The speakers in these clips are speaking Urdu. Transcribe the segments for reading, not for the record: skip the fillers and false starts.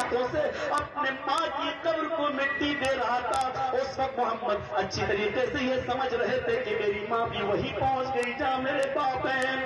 ہاتھوں سے اپنے ماں کی قبر کو مٹی دے رہا تھا، اس وقت محمد اچھی طریقے سے یہ سمجھ رہے تھے کہ میری ماں بھی وہی پہنچ گئی جہاں میرے باپ ہیں،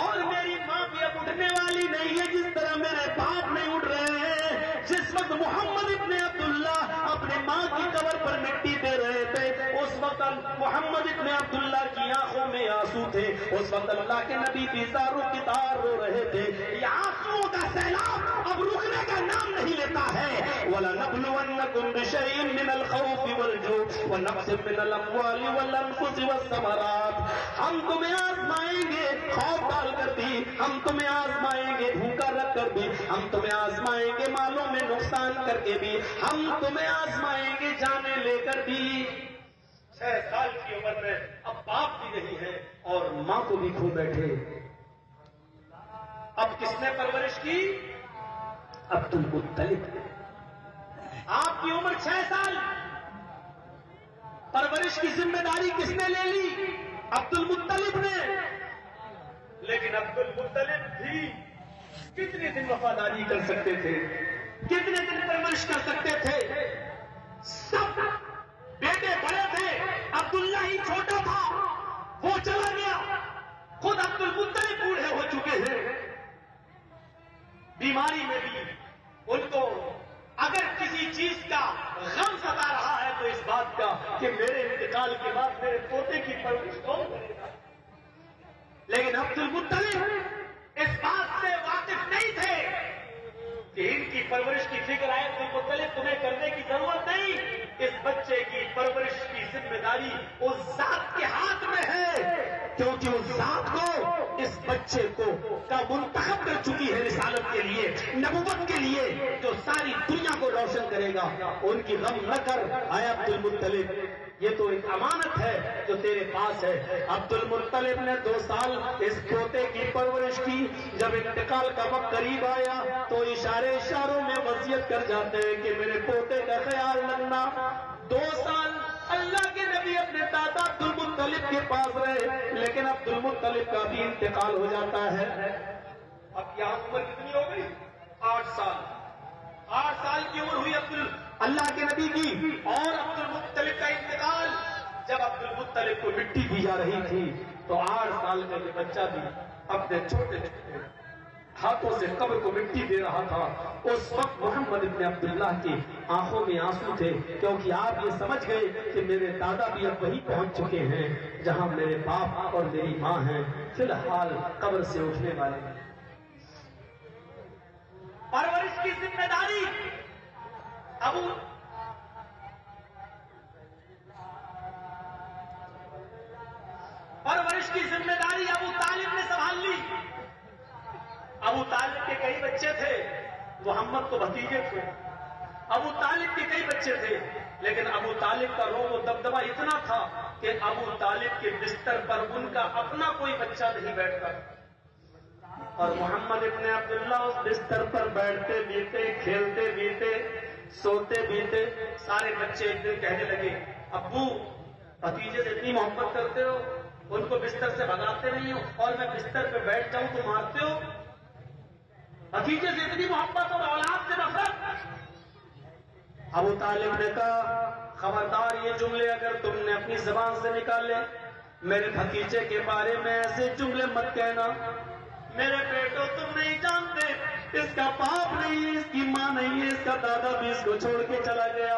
اور میری ماں بھی اب اٹھنے والی نہیں ہے جس طرح میرے باپ نہیں اٹھ رہے ہیں۔ جس وقت محمد ابن عبداللہ اپنے ماں کی قبر پر مٹی دے رہے تھے، اس وقت محمد ابن عبداللہ کی آنکھوں میں آنسو تھے، اس وقت اللہ کے نبی بھی زاروں کی تار رو رہے تھے۔ یہ آنسوؤں کا سیلاب اب رکنے کا نام نہیں لیتا ہے۔ وَلَنَبْلُوَنَّكُمْ بِشَيْءٍ مِّنَ الْخَوْفِ وَالْجُوعِ وَنَقْصٍ مِّنَ الْأَمْوَالِ وَالْأَنفُسِ وَالثَّمَرَاتِ، ہم تمہیں آزمائیں گے خوف ڈال کر بھی، ہم تمہیں آزمائیں گے بھوکا رکھ کر بھی، ہم تمہیں آزمائیں گے مالوں میں نقصان کر کے بھی، ہم تمہیں آزمائیں گے جانیں لے کر بھی۔ 6 سال کی عمر میں اب باپ بھی نہیں ہے اور ماں کو بھی کھو بیٹھے، اب کس نے پرورش کی؟ عبد المطلب نے۔ آپ کی عمر 6 سال، پرورش کی ذمہ داری کس نے لے لی؟ عبد المطلب نے۔ لیکن عبد المطلب بھی کتنے دن وفاداری کر سکتے تھے، کتنے دن پرورش کر سکتے تھے؟ سب بیٹے بڑے تھے، عبداللہ ہی چھوٹا تھا، وہ چلا گیا، خود عبد المطلب بوڑھے ہو چکے ہیں، بیماری میں بھی ان کو اگر کسی چیز کا غم ستا رہا ہے تو اس بات کا کہ میرے انتقال کے بعد میرے پوتے کی پرورش کون کرے گا۔ لیکن عبد المطلب اس بات سے واقف نہیں تھے کہ ان کی پرورش کی فکر آئے تو مختلف تمہیں کرنے کی ضرورت نہیں، اس بچے کی پرورش کی ذمہ داری اس ذات کے ہاتھ میں ہے، کیونکہ اس ذات کو اس بچے کو کا منتخب کر چکی ہے رسالت کے لیے، نبوت کے لیے، جو ساری دنیا کو روشن کرے گا۔ ان کی غم نہ کر اے عبد المطلب، یہ تو ایک امانت ہے جو تیرے پاس ہے۔ عبد المطلب نے 2 سال اس پوتے کی پرورش کی، جب انتقال کا وقت قریب آیا تو اشاروں میں وصیت کر جاتے ہیں کہ میرے پوتے کا خیال رکھنا۔ 2 سال اللہ کے نبی اپنے دادا عبد المطلب کے پاس رہے، لیکن عبد المطلب کا بھی انتقال ہو جاتا ہے۔ اب یہاں عمر کتنی ہو گئی؟ 8 سال۔ 8 سال کی عمر ہوئی اللہ کے نبی کی، اور عبد المطلب کا انتقال۔ جب عبد المطلب کو مٹی دی جا رہی تھی تو 8 سال کا یہ بچہ بھی اپنے چھوٹے چھوٹے ہاتھوں سے قبر کو مٹی دے رہا تھا۔ اس وقت محمد ابن عبداللہ کی آنکھوں میں آنسو تھے، کیونکہ آپ یہ سمجھ گئے کہ میرے دادا بھی اب وہیں پہنچ چکے ہیں جہاں میرے باپ اور میری ماں ہیں، فی الحال قبر سے اٹھنے والے ہیں۔ پرورش کی ذمہ داری ابو طالب نے سنبھال لی۔ ابو طالب کے کئی بچے تھے، محمد کو بھتیجے تھے، ابو طالب کے کئی بچے تھے، لیکن ابو طالب کا روب و دبدبہ اتنا تھا کہ ابو طالب کے بستر پر ان کا اپنا کوئی بچہ نہیں بیٹھتا، اور محمد ابن عبداللہ اس بستر پر بیٹھتے بیتے، کھیلتے بیتے، سوتے بیتے، سارے بچے ایک دن کہنے لگے، ابو بھتیجے سے اتنی محبت کرتے ہو، ان کو بستر سے بھگاتے نہیں ہو، اور میں بستر پہ بیٹھ جاؤں تو مارتے ہو، بھتیجے سے اتنی محبت اور اولاد سے نفرت۔ ابو طالب نے کہا، خبردار یہ جملے اگر تم نے اپنی زبان سے نکالے، میرے بھتیجے کے بارے میں ایسے جملے مت کہنا۔ میرے بیٹو تم نہیں جانتے، اس کا باپ نہیں ہے، اس کی ماں نہیں ہے، اس کا دادا بھی اس کو چھوڑ کے چلا گیا،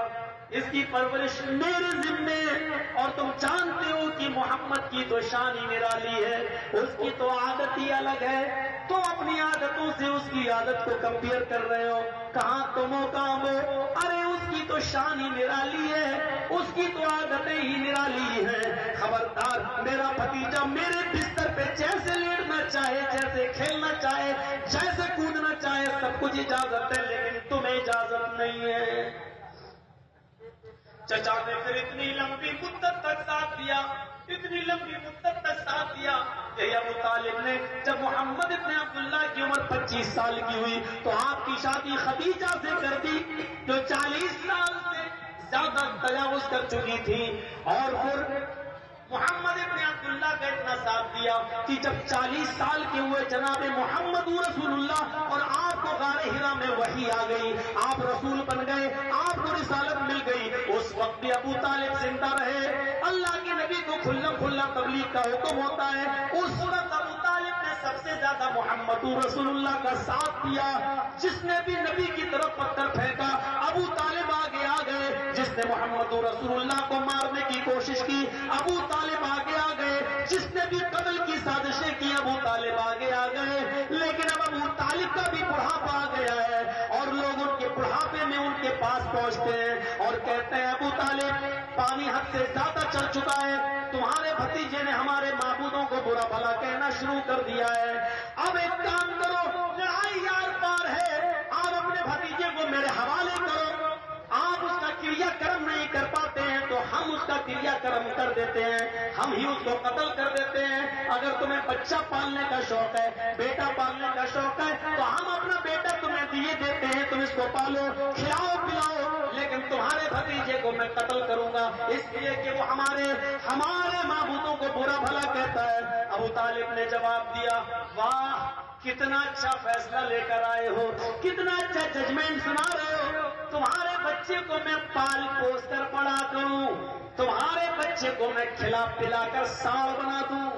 اس کی پرورش میرے ذمے، اور تم جانتے ہو کہ محمد کی تو شان ہی نرالی ہے، اس کی تو عادت ہی الگ ہے، تم اپنی عادتوں سے اس کی عادت کو کمپیئر کر رہے ہو، کہاں تم ہو کہاں وہ، ارے اس کی تو شان ہی نرالی ہے، اس کی تو عادتیں ہی نرالی ہیں، خبردار میرا بھتیجا میرے بستر پہ جیسے لیٹنا چاہے، جیسے کھیلنا چاہے، جیسے کودنا چاہے، سب کچھ اجازت ہے، لیکن تمہیں اجازت نہیں ہے۔ چچا نے پھر اتنی لمبی مدت تک ساتھ دیا، اتنی لمبی مدت تک ساتھ دیا کہ ابو طالب نے جب محمد ابن عبداللہ کی عمر 25 سال کی ہوئی تو آپ کی شادی خدیجہ سے کر دی، جو 40 سال سے زیادہ تجاوز کر چکی تھی، اور پھر محمد ابن عبداللہ کا اتنا ساتھ دیا کہ جب 40 سال کے ہوئے ہوئے جناب محمد رسول اللہ، اور آپ کو غار حرا میں وحی آ گئی، آپ رسول بن گئے، آپ کو رسالت مل گئی، اس وقت بھی ابو طالب زندہ رہے، اللہ کے نبی کو کھلا کھلا تبلیغ کا حکم ہوتا ہے، اس وقت ابو طالب نے سب سے زیادہ محمد رسول اللہ کا ساتھ دیا، جس نے بھی نبی کی طرف پتھر پھینکا ابو طالب آگے آ گئے، جس نے محمد رسول اللہ کو مارنے کی کوشش کی ابو طالب آگے آ گئے، جس نے بھی قتل کی سازشیں کی ابو طالب آگے آ گئے، لیکن اب ابو طالب کا بھی بڑھاپا آ گیا ہے، اور لوگ ان کے بڑھاپے میں ان کے پاس پہنچتے ہیں اور کہتے ہیں ابو طالب پانی حد سے زیادہ چل چکا ہے، تمہارے بھتیجے نے ہمارے معبودوں کو برا بھلا کہنا شروع کر دیا ہے، اب ایک کام کرو، لڑائی یار پار ہے، آپ اپنے بھتیجے کو میرے حوالے کرو، آپ اس کا کریا کرم نہیں کر پاتے ہیں تو ہم اس کا کریا کرم کر دیتے ہیں، ہم ہی اس کو قتل کر دیتے ہیں، اگر تمہیں بچہ پالنے کا شوق ہے، بیٹا پالنے کا شوق ہے تو ہم اپنا بیٹا تمہیں دیے دیتے ہیں، تم اس کو پالو کھلاؤ پلاؤ، لیکن تمہارے بھتیجے کو میں قتل کروں گا اس لیے کہ وہ ہمارے معبودوں کو برا بھلا کہتا ہے۔ ابو طالب نے جواب دیا، واہ کتنا اچھا فیصلہ لے کر آئے ہو، کتنا اچھا ججمنٹ سنا رہے ہو، تمہارے بچے کو میں پال پوس کر بڑا کروں، تمہارے بچے کو میں کھلا پلا کر سال بنا دوں،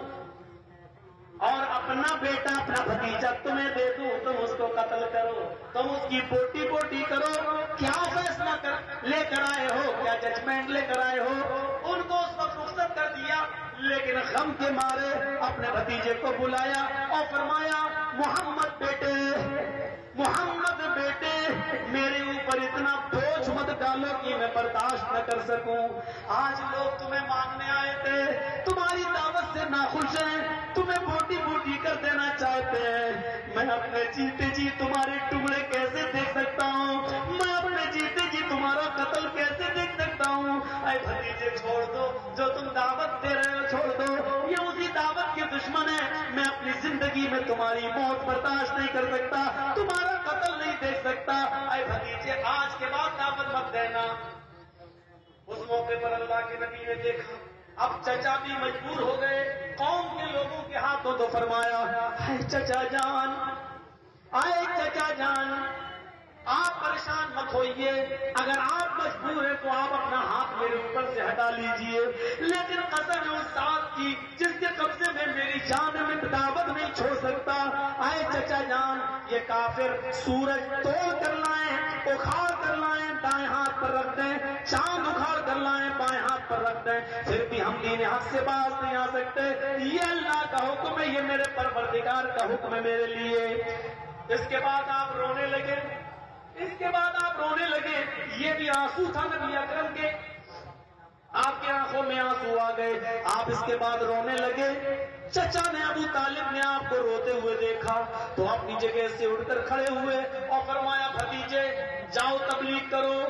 اور اپنا بیٹا اپنا بھتیجا تمہیں دے دوں، تم اس کو قتل کرو، تم اس کی بوٹی بوٹی کرو، کیا فیصلہ لے کر آئے ہو، کیا ججمنٹ لے کر آئے ہو؟ ان کو اس وقت رخصت کر دیا، لیکن غم کے مارے اپنے بھتیجے کو بلایا اور فرمایا، محمد بیٹے میرے اوپر اتنا بوجھ مت ڈالو کہ میں برداشت نہ کر سکوں، آج لوگ تمہیں مانگنے آئے تھے، تمہاری دعوت سے ناخوش ہیں، تمہیں بوٹی بوٹی کر دینا چاہتے ہیں، میں اپنے جیتے جی تمہارے ٹکڑے کیسے دیکھ سکتا ہوں، میں اپنے جیتے جی تمہارا قتل کیسے دیکھ سکتا ہوں، اے بھتیجے چھوڑ دو، جو تم دعوت دے رہے ہو چھوڑ دو، یہ اسی دعوت کے دشمن ہیں، میں اپنی زندگی میں تمہاری موت برداشت نہیں کر سکتا، تمہارا قتل نہیں دیکھ سکتا، اے بھتیجے آج کے بعد دعوت مت دینا۔ اس موقع پر اللہ کے نبی نے دیکھا اب چچا بھی مجبور ہو گئے قوم کے لوگوں کے ہاتھوں، تو فرمایا، اے چچا جان، آئے چچا جان، آپ پریشان مت ہوئیے، اگر آپ مجبور ہیں تو آپ اپنا ہاتھ میرے اوپر سے ہٹا لیجئے، لیکن قسم ہے اس ذات کی جس کے قبضے میں میری جان ہے، میں دعوت نہیں چھوڑ سکتا، آئے چچا جان، یہ کافر سورج توڑ کر لائیں، اکھاڑ کر لائیں، دائیں ہاتھ پر رکھ دیں، چاند اکھاڑ کر لائیں، بائیں ہاتھ پر رکھ دیں، پھر بھی ہم دین حق سے باز نہیں آ سکتے، یہ اللہ کا حکم ہے، یہ میرے پروردگار کا حکم ہے میرے لیے۔ اس کے بعد آپ رونے لگے، یہ بھی آنسو تھا نبی اکرم کے، آپ کی آنکھوں میں آنسو آ گئے، آپ اس کے بعد رونے لگے۔ چچا نے ابو طالب نے آپ کو روتے ہوئے دیکھا تو اپنی جگہ سے اٹھ کر کھڑے ہوئے اور فرمایا، بھتیجے جاؤ تبلیغ کرو،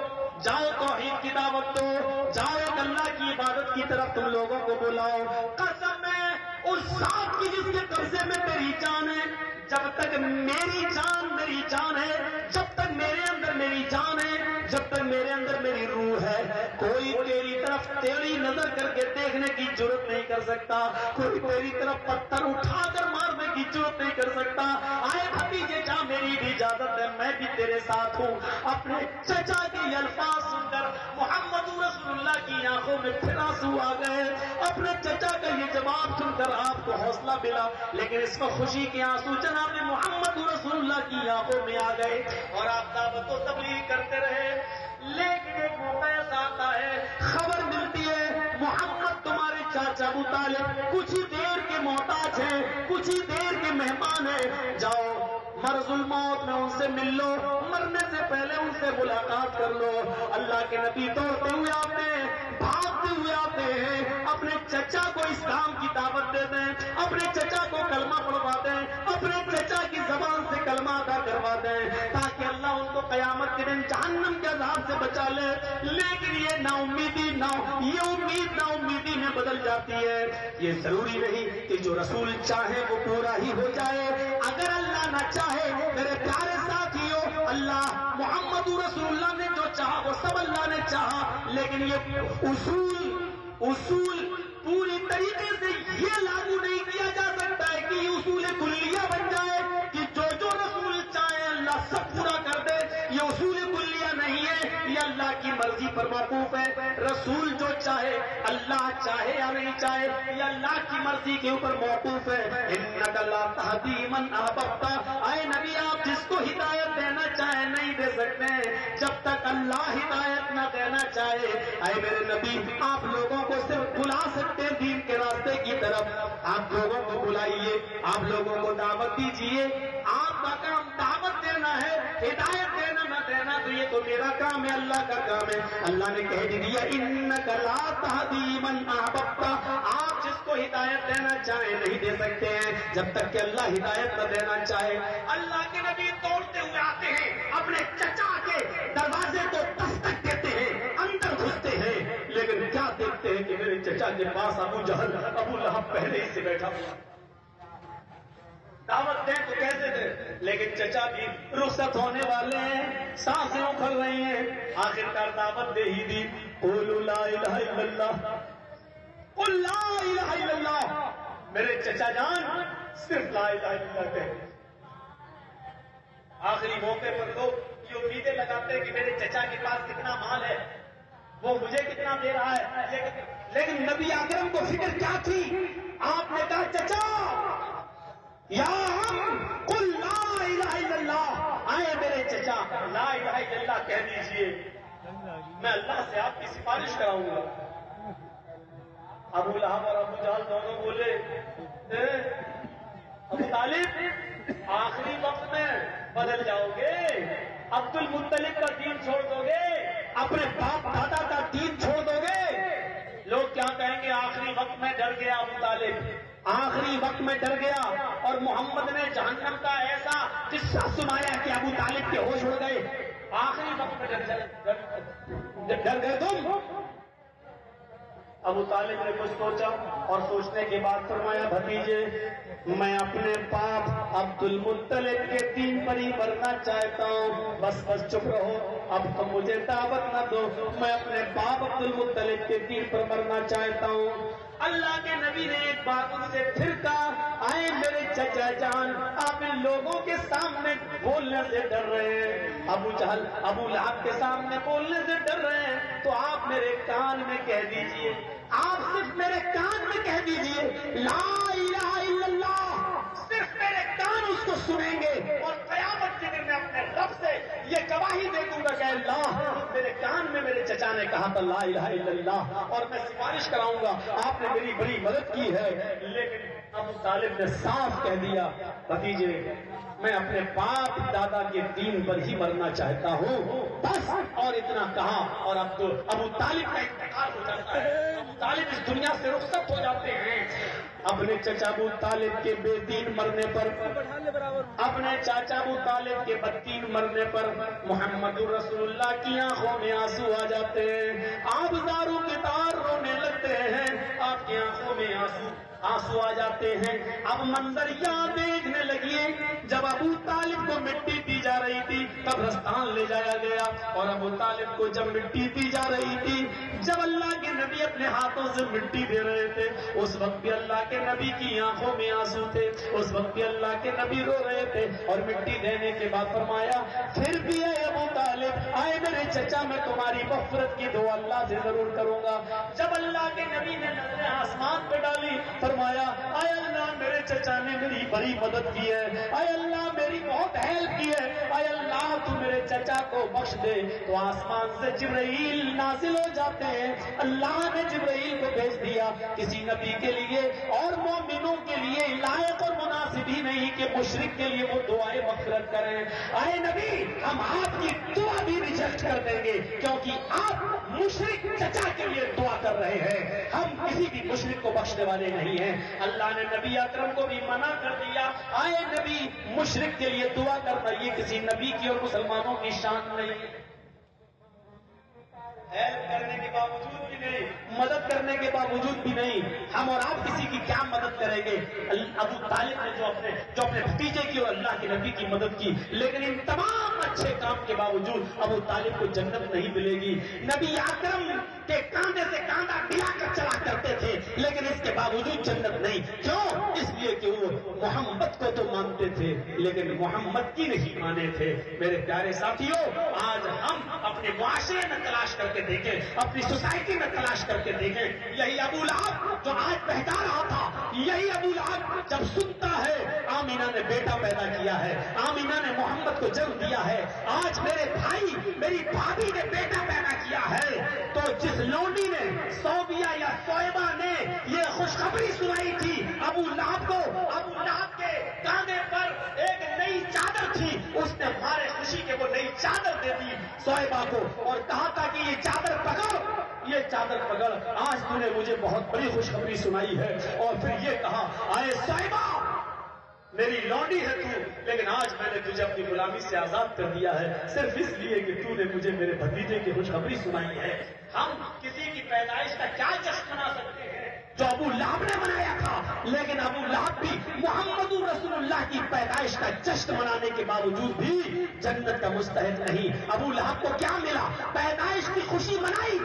جاؤ توحید کی دعوت دو، جاؤ ایک اللہ کی عبادت کی طرف تم لوگوں کو بلاؤ، قسم ہے اس ذات کی جس کے قبضے میں تیری جان ہے، جب تک میری جان ہے، جب تک میرے اندر میری جان ہے، جب تک میرے اندر میری روح ہے، کوئی تیری طرف تیری نظر کر کے دیکھنے کی جرت نہیں کر سکتا، کوئی تیری طرف پتھر اٹھا کر مارنے کی جرت نہیں کر سکتا، آئے بھتیجے جا، میری بھی اجازت ہے، میں بھی تیرے ساتھ ہوں۔ اپنے چچا کے یہ الفاظ سن کر محمد رسول اللہ کی آنکھوں میں پھر آنسو آ گئے، اپنے چچا کا یہ جواب سن کر آپ کو حوصلہ ملا، لیکن اس کو خوشی کے آنسو جناب محمد رسول اللہ کی آنکھوں میں آ گئے اور آپ دعوت و تبلیغ کرتے رہے، لیکن ایک موقع ایسا آتا ہے، خبر ملتی ہے محمد تمہارے چاچا ابو طالب کچھ ہی دیر کے محتاج ہیں، کچھ ہی دیر کے مہمان ہیں، جاؤ مرض الموت میں ان سے مل لو، مرنے سے پہلے ان سے ملاقات کر لو۔ اللہ کے نبی دوڑتے ہوئے آتے ہیں، بھاگتے ہوئے آتے ہیں، اپنے چچا کو اسلام کی دعوت دے دیں، اپنے چچا کو کلمہ پڑھوا دیں، اپنے چچا کی زبان سے کلمہ ادا کروا دیں، تاکہ اللہ ان کو قیامت کے دن جہنم کے عذاب سے بچا لے، لیکن یہ نا امیدی یہ امید نا امیدی میں بدل جاتی ہے۔ یہ ضروری نہیں کہ جو رسول چاہے وہ پورا ہی ہو جائے، اگر اللہ نہ چاہے، میرے پیارے ساتھیوں، اللہ محمد رسول اللہ نے جو چاہا وہ سب اللہ نے چاہا، لیکن یہ اصول پوری طریقے سے یہ لاگو نہیں کیا جا سکتا ہے کہ یہ اصول کلیہ بن مقصد پورا کر دے، یہ اصول کلیہ نہیں ہے، یہ اللہ کی مرضی پر موقوف ہے۔ رسول جو چاہے، اللہ چاہے یا نہیں چاہے، یہ اللہ کی مرضی کے اوپر موقوف ہے۔ انک لا تہدی من احببت، اے نبی آپ جس کو ہدایت دینا چاہے نہیں دے سکتے جب تک اللہ ہدایت نہ دینا چاہے۔ اے میرے نبی آپ لوگوں کو صرف بلا سکتے ہیں دین کے راستے کی طرف، آپ لوگوں کو بلائیے، آپ لوگوں کو دعوت دیجیے، آپ کا کام دعوت دینا ہے، ہدایت دینا نہ دینا تو یہ تو میرا کام ہے، اللہ کا کام ہے۔ اللہ نے کہہ دیا انک لا تہدی من احببت، آپ جس کو ہدایت دینا چاہیں نہیں دے سکتے ہیں جب تک کہ اللہ ہدایت نہ دینا چاہے۔ اللہ کے نبی توڑتے ہوئے آتے ہیں، اپنے چچا کے دروازے کو دستک دیتے ہیں، اندر گھستے ہیں، لیکن کیا دیکھتے ہیں کہ میرے چچا کے پاس ابو جہل ابو لہب پہلے ہی سے بیٹھا ہوا۔ دعوت دیں تو کیسے دیں، لیکن چچا بھی رخصت ہونے والے ہیں، سانسیں اکھڑ رہی ہیں، آخرکار دعوت دے ہی دی۔ قولوا لا الہ الا اللہ، قل لا الہ الا اللہ، میرے چچا جان صرف لا الہ الا اللہ کہتے۔ آخری موقع پر لوگ یہ امیدیں لگاتے ہیں کہ میرے چچا کے پاس کتنا مال ہے، وہ مجھے کتنا دے رہا ہے، لیکن نبی اکرم کو فکر کیا تھی؟ آپ نے کہا چچا یا ہم قل لا الہ الا اللہ، آئے میرے چچا لا الہ الا اللہ کہہ دیجئے، میں اللہ سے آپ کی سفارش کراؤں گا۔ ابو لہب اور ابو جہل دونوں بولے ابو طالب آخری وقت میں بدل جاؤ گے، عبد المطلب کا دین چھوڑ دو گے، اپنے باپ دادا کا دین چھوڑ دو گے، لوگ کیا کہیں گے آخری وقت میں ڈر گیا ابو طالب، آخری وقت میں ڈر گیا، اور محمد نے جہنم کا ایسا قصہ سنایا کہ ابو طالب کے ہوش اڑ گئے، آخری وقت میں ڈر گئے تم۔ ابو طالب نے کچھ سوچا اور سوچنے کے بعد فرمایا بھتیجے میں اپنے باپ عبد المطلب کے دین پر ہی مرنا چاہتا ہوں، بس چپ رہو، اب تم مجھے دعوت نہ دو، میں اپنے باپ عبد المطلب کے دین پر مرنا چاہتا ہوں۔ اللہ کے نبی نے ایک بات ان سے پھر کہا، آئے میرے چچا جان آپ ان لوگوں کے سامنے بولنے سے ڈر رہے ہیں، ابو جہل ابو لہب کے سامنے بولنے سے ڈر رہے ہیں، تو آپ میرے کان میں کہہ دیجئے، آپ صرف میرے کان میں کہہ دیجئے لا الہ الا اللہ، صرف میرے کان اس کو سنیں گے، اور قیامت کے دن میں اپنے رب سے یہ گواہی دے دوں گا کہ اللہ میرے کان میں میرے چچا نے کہا تھا لا الہ الا اللہ، اور میں سفارش کراؤں گا، آپ نے میری بڑی مدد کی ہے۔ لیکن ابو طالب نے صاف کہہ دیا بھتیجے میں اپنے باپ دادا کے دین پر ہی مرنا چاہتا ہوں، بس، اور اتنا کہا، اور اب تو ابو طالب کا انتقال ہو جاتا ہے، ابو طالب اس دنیا سے رخصت ہو جاتے ہیں۔ اپنے چچا ابو طالب کے بے دین مرنے پر، اپنے چاچا ابو طالب کے بددین مرنے پر محمد رسول اللہ کی آنکھوں میں آنسو آ جاتے ہیں، آپ زاروں کے تار رونے لگتے ہیں، آپ کی آنکھوں میں آنسو آ جاتے ہیں۔ اب منظر یاد دیکھنے لگیے، جب ابو طالب کو مٹی دی جا رہی تھی قبرستان لے جایا گیا، اور ابو طالب کو جب مٹی دی جا رہی تھی، جب اللہ کے نبی اپنے ہاتھوں سے مٹی دے رہے تھے، اس وقت بھی اللہ کے نبی کی آنکھوں میں آنسو تھے، اس وقت بھی اللہ کے نبی رو رہے تھے، اور مٹی دینے کے بعد فرمایا پھر بھی اے ابو طالب آئے میرے چچا میں تمہاری مغفرت کی دعا اللہ سے ضرور کروں گا۔ جب اللہ کے نبی نے نظریں آسمان پہ ڈالی فرمایا اے اللہ میرے چچا نے میری بڑی مدد کی ہے، اے اللہ میری بہت ہیلپ کی ہے، اے اللہ تو میرے چچا کو بخش دے، تو آسمان سے جبرائیل نازل ہو جاتے ہیں۔ اللہ نے جبرائیل کو بھیج دیا، کسی نبی کے لیے اور مومنوں کے لیے لائق اور مناسب ہی نہیں کہ مشرک کے لیے وہ دعائیں مغفرت کریں۔ اے نبی ہم آپ کی دعا بھی ریجیکٹ کر دیں گے، کیونکہ آپ مشرک چچا کے لیے دعا کر رہے ہیں، ہم کسی بھی مشرک کو بخشنے والے نہیں ہیں۔ اللہ نے نبی اکرم کو بھی منع کر دیا، آئے نبی مشرک کے لیے دعا کرنا یہ کسی نبی کی اور مسلمانوں کی شان نہیں ہے، ہیلپ کرنے کے باوجود بھی نہیں، مدد کرنے کے باوجود بھی نہیں، ہم اور آپ کسی کی کیا مدد کریں گے؟ ابو طالب نے جو اپنے بھتیجے کی اور اللہ کے نبی کی مدد کی، لیکن ان تمام اچھے کام کے باوجود ابو طالب کو جنت نہیں ملے گی۔ نبی اکرم کے کاندھے سے کاندھا ملا کر چلا کرتے تھے، لیکن اس کے باوجود جنت نہیں۔ کیوں؟ اس لیے کہ وہ محمد کو تو مانتے تھے لیکن محمد کی نہیں مانے تھے۔ میرے پیارے ساتھیوں، آج ہم اپنے معاشرے میں تلاش کر کے دیکھیں، اپنی سوسائٹی میں تلاش کر کے دیکھیں، یہی ابو لہب جو آج بہتا رہا تھا، یہی ابو لہب جب سنتا ہے آمینہ نے بیٹا پیدا کیا ہے، آمینہ نے محمد کو جنم دیا ہے، آج میرے بھائی میری بھابھی نے بیٹا پیدا کیا ہے، تو جس لونڈی نے صوبیہ یا صویبہ نے یہ خوشخبری سنائی تھی ابو لہب کو، ابو لہب کے کاندھے پر ایک نئی چادر تھی، اس نے ہمارے خوشی کے وہ نئی چادر دے دی صویبہ کو اور کہا تھا کہ یہ چادر پکڑ، یہ چادر پکڑ، آج تو نے مجھے بہت بڑی خوشخبری سنائی ہے۔ اور پھر یہ کہا، آئے صویبہ میری لونڈی ہے تو، لیکن آج میں نے تجھے اپنی غلامی سے آزاد کر دیا ہے صرف اس لیے کہ تو نے مجھے میرے بھتیجے کی خوشخبری سنائی ہے۔ ہم کسی کی پیدائش کا کیا جشن منا سکتے ہیں جو ابو لہب نے منایا تھا، لیکن ابو لہب بھی محمد رسول اللہ کی پیدائش کا جشن منانے کے باوجود بھی جنت کا مستحق نہیں۔ ابو لہب کو کیا ملا؟ پیدائش کی خوشی منائی،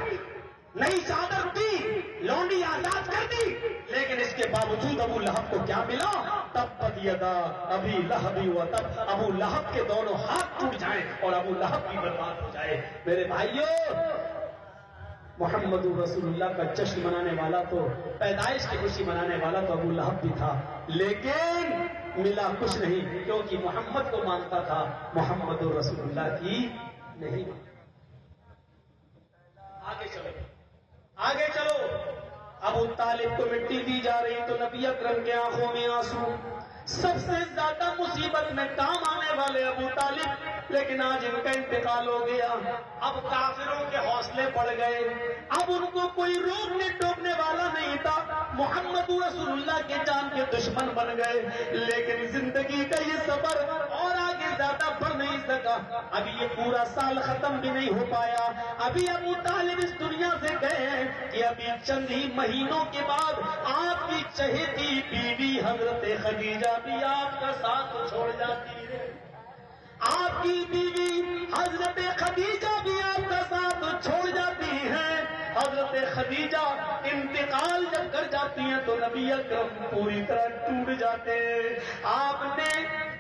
نئی چادر دی، لونڈی آزاد کر دی، لیکن اس کے باوجود ابو لہب کو کیا ملا؟ تبت یدا ابی لہب و تب، ابو لہب کے دونوں ہاتھ ٹوٹ جائیں اور ابو لہب بھی برباد ہو جائے۔ میرے بھائیوں، محمد رسول اللہ کا جشن منانے والا تو، پیدائش کی خوشی منانے والا تو ابو لہب بھی تھا، لیکن ملا کچھ نہیں کیونکہ محمد کو مانتا تھا، محمد رسول اللہ کی نہیں۔ آگے چلو، آگے چلو، ابو طالب کو مٹی دی جا رہی تو نبی اکرم کے آنکھوں میں آنسو، سب سے زیادہ مصیبت میں کام آنے والے ابو طالب، لیکن آج ان کا انتقال ہو گیا۔ اب کافروں کے حوصلے بڑھ گئے، اب ان کو کوئی روکنے ٹوکنے والا نہیں تھا، محمد رسول اللہ کے جان کے دشمن بن گئے، لیکن زندگی کا یہ سفر اور آگے زیادہ بڑھ نہیں سکا۔ ابھی یہ پورا سال ختم بھی نہیں ہو پایا، ابھی ابو طالب اس دنیا سے گئے ہیں کہ ابھی چند ہی مہینوں کے بعد آپ کی چہیتی بیوی حضرت خدیجہ بھی آپ کا ساتھ چھوڑ جاتی ہے، آپ کی بیوی حضرت خدیجہ بھی آپ کا ساتھ چھوڑ جاتی ہیں۔ حضرت خدیجہ انتقال جب کر جاتی ہیں تو نبی اکرم پوری طرح ٹوٹ جاتے ہیں۔ آپ نے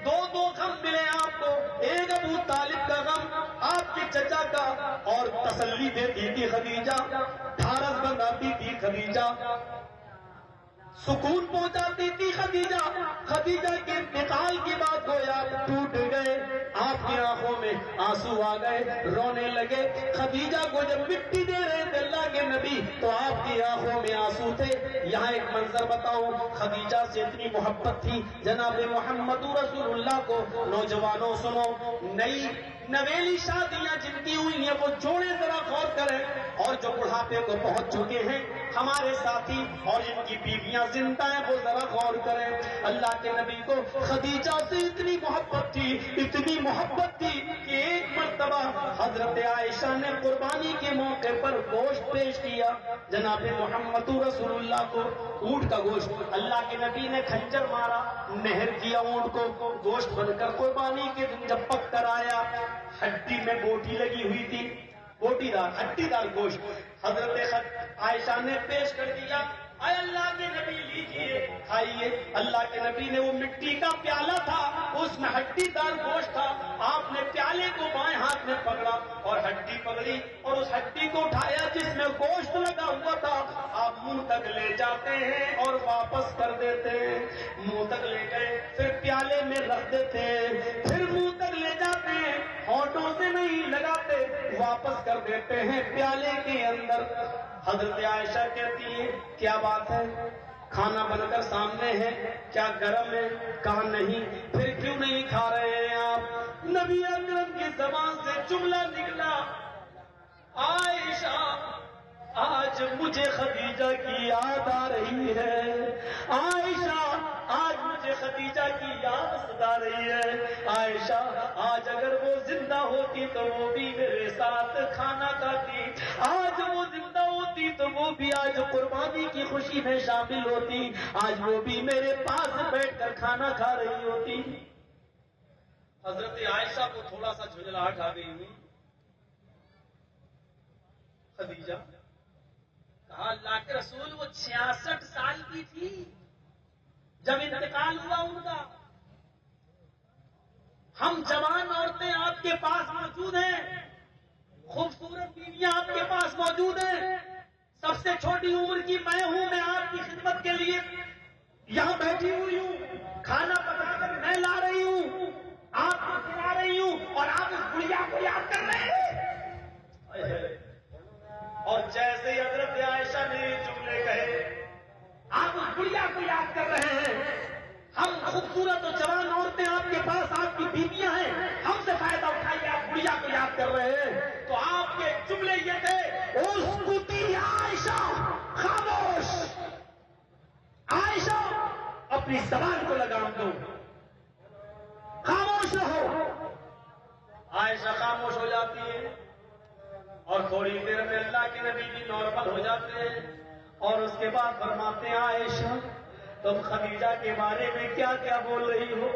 دو غم ملے آپ کو، ایک ابو طالب کا غم، آپ کے چچا کا، اور تسلی دیتی تھی خدیجہ، ڈھارس بندھاتی تھی خدیجہ، سکون پہنچاتی تھی خدیجہ۔ خدیجہ کے انتقال کی بات گویا ٹوٹ گئے، آپ کی آنکھوں میں آنسو آ گئے، رونے لگے۔ خدیجہ کو جب مٹی دے رہے تھے اللہ کے نبی تو آپ کی آنکھوں میں آنسو تھے۔ یہاں ایک منظر بتاؤں، خدیجہ سے اتنی محبت تھی جناب محمد رسول اللہ کو۔ نوجوانوں سنو، نئی نویلی شادیاں جن کی ہوئی ہیں وہ جوڑے ذرا غور کریں، اور جو بڑھاپے کو پہنچ چکے ہیں ہمارے ساتھی اور جن کی بیویاں زندہ ہیں وہ ذرا غور کریں۔ اللہ کے نبی کو خدیجہ سے اتنی محبت تھی، اتنی محبت تھی کہ ایک مرتبہ حضرت عائشہ نے قربانی کے موقع پر گوشت پیش کیا جناب محمد رسول اللہ کو، اونٹ کا گوشت۔ اللہ کے نبی نے کھنجر مارا، نہر کیا اونٹ کو، گوشت بن کر قربانی کے دن جب پک کر آیا، ہڈی میں بوٹی لگی ہوئی تھی، بوٹی دار ہڈی دار گوشت حضرت عائشہ نے پیش کر دیا۔ اے اللہ کے نبی لیجیے کھائیے۔ اللہ کے نبی نے وہ مٹی کا پیالہ تھا، اس میں ہڈی دار گوشت تھا، آپ نے پیالے کو بائیں ہاتھ میں پکڑا اور ہڈی پکڑی اور اس ہڈی کو اٹھایا جس میں گوشت لگا ہوا تھا، آپ منہ تک لے جاتے ہیں اور واپس کر دیتے ہیں۔ منہ تک لے گئے، پھر پیالے میں رکھ دیتے ہیں، پھر منہ تک لے جاتے ہیں، ہونٹوں سے نہیں لگاتے، واپس کر دیتے ہیں پیالے کے اندر۔ حضرت عائشہ کہتی ہے کیا بات ہے، کھانا بن کر سامنے ہے، کیا گرم ہے؟ کہا نہیں۔ پھر کیوں نہیں کھا رہے ہیں آپ؟ نبی اکرم کی زبان سے جملہ نکلا، عائشہ آج مجھے خدیجہ کی یاد آ رہی ہے، عائشہ آج مجھے خدیجہ کی یاد بتا رہی ہے عائشہ آج اگر وہ زندہ ہوتی تو وہ بھی میرے ساتھ کھانا کھاتی، آج وہ زندہ ہوتی تو وہ بھی آج قربانی کی خوشی میں شامل ہوتی، آج وہ بھی میرے پاس بیٹھ کر کھانا کھا رہی ہوتی۔ حضرت عائشہ کو تھوڑا سا جھنجھلاہٹ آ گئی ہوئی۔ خدیجہ کہا اللہ کے رسول وہ 66 سال کی تھی جب انتقال ہوا ان کا، ہم جوان عورتیں آپ کے پاس موجود ہیں، خوبصورت بیویاں آپ کے پاس موجود ہیں، سب سے چھوٹی عمر کی میں ہوں، میں آپ کی خدمت کے لیے یہاں بیٹھی ہوئی ہوں، کھانا پکا کر میں لا رہی ہوں، آپ کو کھلا رہی ہوں اور آپ اس بڑھیا کو یاد کر رہے ہیں۔ اور جیسے ہی حضرت عائشہ نے یہ جملے کہے، آپ اس بڑھیا کو یاد کر رہے ہیں، ہم خوبصورت اور جوان عورتیں آپ کے پاس، آپ کی بیویاں ہیں، ہم سے فائدہ اٹھائیے، آپ بڑھیا کو یاد کر رہے ہیں۔ تو آپ کے جملے یہ تھے، اسکتی عائشہ خاموش، عائشہ اپنی زبان کو لگام دو، خاموش رہو۔ عائشہ خاموش ہو جاتی ہے اور تھوڑی دیر میں اللہ کے نبی بھی نارمل ہو جاتے ہیں، اور اس کے بعد فرماتے ہیں عائشہ تم خدیجہ کے بارے میں کیا کیا بول رہی ہو؟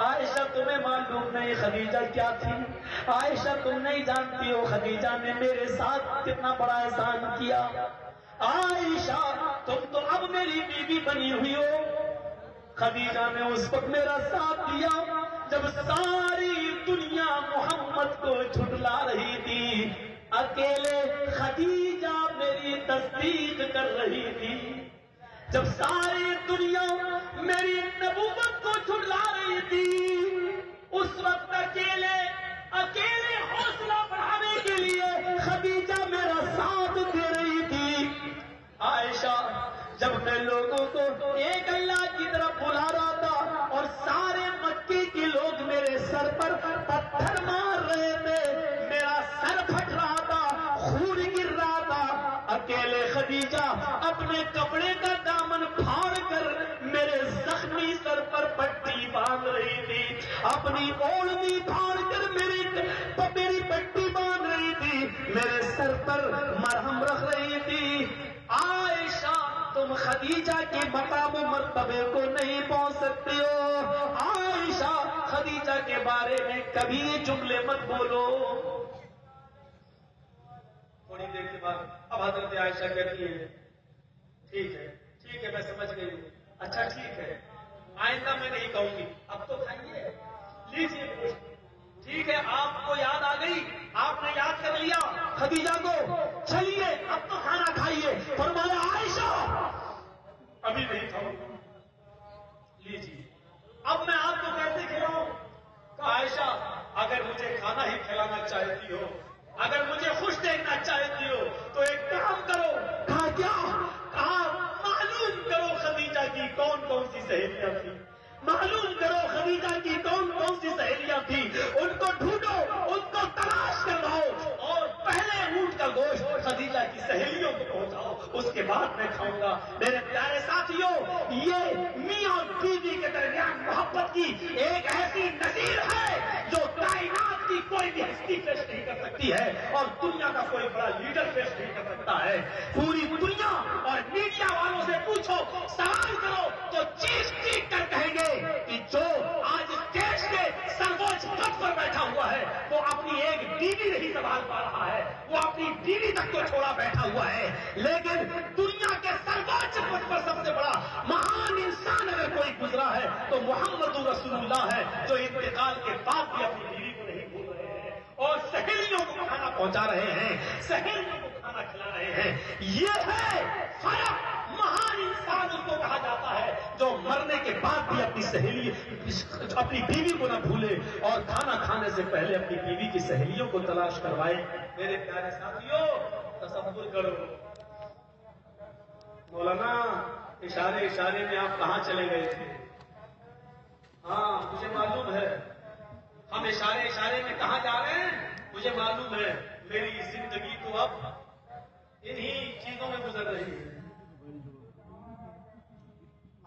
عائشہ تمہیں معلوم نہیں خدیجہ کیا تھی؟ عائشہ تم نہیں جانتی ہو خدیجہ نے میرے ساتھ کتنا بڑا احسان کیا؟ عائشہ تم تو اب میری بیوی بنی ہوئی ہو، خدیجہ نے اس وقت میرا ساتھ دیا جب ساری دنیا محمد کو جھٹلا رہی تھی، اکیلے خدیجہ میری تصدیق کر رہی تھی۔ جب ساری دنیا میری نبوت کو جھٹلا رہی تھی، اس وقت اکیلے حوصلہ بڑھانے کے لیے خدیجہ میرا ساتھ دے رہی تھی۔ عائشہ جب میں لوگوں کو ایک اللہ کی طرف بلا رہا تھا اور سارے مکے کے لوگ میرے سر پر پتھر مار رہے تھے، میرا سر پھٹ رہا تھا، خون گر رہا تھا، اکیلے خدیجہ اپنے کپڑے کا دامن پھاڑ کر میرے زخمی سر پر پٹی باندھ رہی تھی، اپنی اوڑھنی پھاڑ کر میری پٹی باندھ رہی تھی، میرے سر پر مرہم رکھ رہی تھی۔ عائشہ تم خدیجہ کے مقام و مرتبے کو نہیں پہنچ سکتے ہو، عائشہ خدیجہ کے بارے میں کبھی یہ جملے مت بولو۔ تھوڑی دیر کے بعد اب حضرت عائشہ کہتی ہے ٹھیک ہے میں سمجھ گئی ہوں، اچھا ٹھیک ہے آئندہ میں نہیں کہوں گی، اب تو کھائیے لیجیے گوشت، ٹھیک ہے آپ کو یاد آ گئی، آپ نے یاد کر لیا خدیجہ کو، چلیے اب تو کھانا کھائیے۔ فرمایا عائشہ ابھی نہیں کھاؤں، لیجیے اب میں آپ کو کیسے کھلاؤں؟ کہا عائشہ اگر مجھے کھانا ہی کھلانا چاہتی ہو، اگر مجھے خوش دیکھنا چاہتی ہو تو ایک کام کرو۔ کہا کیا؟ کہا معلوم کرو خدیجہ کی کون کون سی سہیلیاں تھی، معلوم کرو خدیجہ کی کون کون سی سہیلیاں تھی، ان کو ڈھونڈو، ان کو تلاش کرواؤ اور پہلے اونٹ کا گوشت خدیجہ کی سہیلیوں کو پہنچاؤ، اس کے بعد میں کھاؤں گا۔ میرے پیارے ساتھیوں، یہ میاں اور بیوی کے درمیان محبت کی ایک ایسی نظیر ہے جو کائنات کی کوئی بھی ہستی پیش نہیں کر سکتی ہے اور دنیا کا کوئی بڑا لیڈر پیش نہیں کر سکتا ہے۔ پوری دنیا اور میڈیا والوں سے پوچھو، سوال کرو تو چیخ چیخ کر کہیں گے کہ جو آج اس دیش کے سربوچ پد پر بیٹھا ہوا ہے وہ اپنی ایک بیوی نہیں سنبھال پا رہا ہے، وہ اپنی بیوی تک کو چھوڑا بیٹھا ہوا ہے، لیکن دنیا کے سربوچ پد پر سب سے بڑا مہان انسان اگر کوئی گزرا ہے تو محمد رسول اللہ ہے، جو انتقال کے بعد بھی اپنی بیوی کو نہیں بھول رہے ہیں اور سہیلیوں کو کھانا پہنچا رہے ہیں، سہیلیوں کو کھانا کھلا رہے ہیں۔ یہ ہے فرق، مہان انسان اس کو کہا جاتا ہے جو مرنے کے بعد بھی اپنی سہیلی اپنی بیوی کو نہ بھولے اور کھانا کھانے سے پہلے اپنی بیوی کی سہیلیوں کو تلاش کروائے۔ میرے پیارے ساتھیوں تصور کرو، مولانا اشارے میں آپ کہاں چلے گئے تھے؟ ہاں مجھے معلوم ہے، ہم اشارے میں کہاں جا رہے ہیں مجھے معلوم ہے، میری زندگی تو اب انہی چیزوں میں گزر رہی ہے۔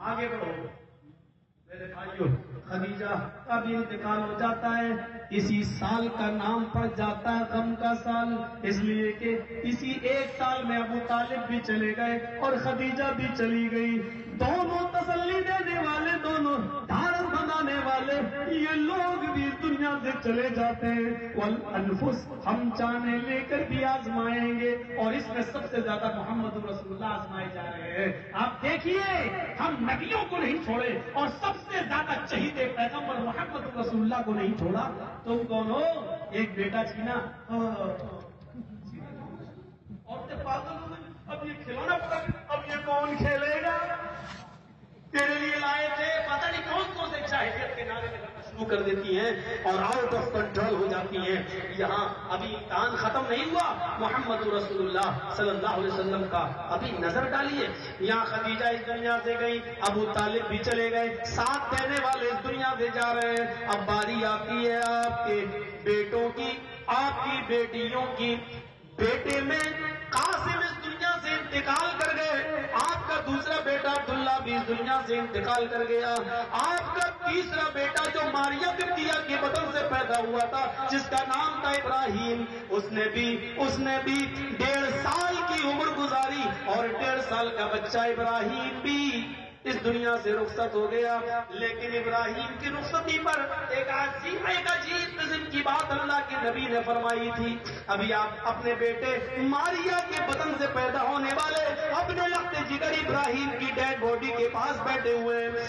آگے بڑھو میرے بھائیوں، خدیجہ کا بھی انتقال ہو جاتا ہے. اسی سال کا نام پڑ جاتا ہے غم کا سال، اس لیے کہ اسی ایک سال میں ابو طالب بھی چلے گئے اور خدیجہ بھی چلی گئی. دونوں تسلی دینے والے، دونوں دھارن بنانے والے، یہ لوگ بھی دنیا سے چلے جاتے ہیں. والانفس، ہم جانے لے کر بھی آزمائیں گے، اور اس میں سب سے زیادہ محمد رسول اللہ آزمائے جا رہے ہیں. آپ دیکھیے، ہم نبیوں کو نہیں چھوڑے اور سب سے زیادہ شہید پیغمبر محمد رسول اللہ کو نہیں چھوڑا. تم کون ہو؟ ایک بیٹا چھینا. عورتیں پاگل ہو گئی، اب یہ کھلونا پڑا، اب یہ کون کھیلے گا؟ تیرے لیے لائے تھے، پتہ نہیں کون کون سے جاہلیت کے نعرے لگانا شروع کر دیتی ہیں اور آؤٹ آف کنٹرول ہو جاتی ہیں. یہاں ابھی امتحان ختم نہیں ہوا محمد رسول اللہ صلی اللہ علیہ وسلم کا. ابھی نظر ڈالیے، یہاں خدیجہ اس دنیا سے گئی، ابو طالب بھی چلے گئے، ساتھ دینے والے اس دنیا سے جا رہے ہیں. اب باری آتی ہے آپ کے بیٹوں کی، آپ کی بیٹیوں کی. بیٹے میں قاسم اس دنیا سے انتقال کر گئے، آپ کا دوسرا بیٹا عبداللہ بھی اس دنیا سے انتقال کر گیا. آپ کا تیسرا بیٹا جو ماریہ قبطیہ کے بدن سے پیدا ہوا تھا، جس کا نام تھا ابراہیم، اس نے بھی 1.5 سال کی عمر گزاری، اور 1.5 سال کا بچہ ابراہیم بھی اس دنیا سے رخصت ہو گیا. لیکن ابراہیم کی رخصتی پر ایک عجیب قسم کی بات اللہ کے نبی نے فرمائی تھی. ابھی آپ اپنے بیٹے ماریہ کے بدن سے پیدا ہونے والے اپنے لخت جگر ابراہیم کی ڈیڈ باڈی کے پاس بیٹھے ہوئے ہیں،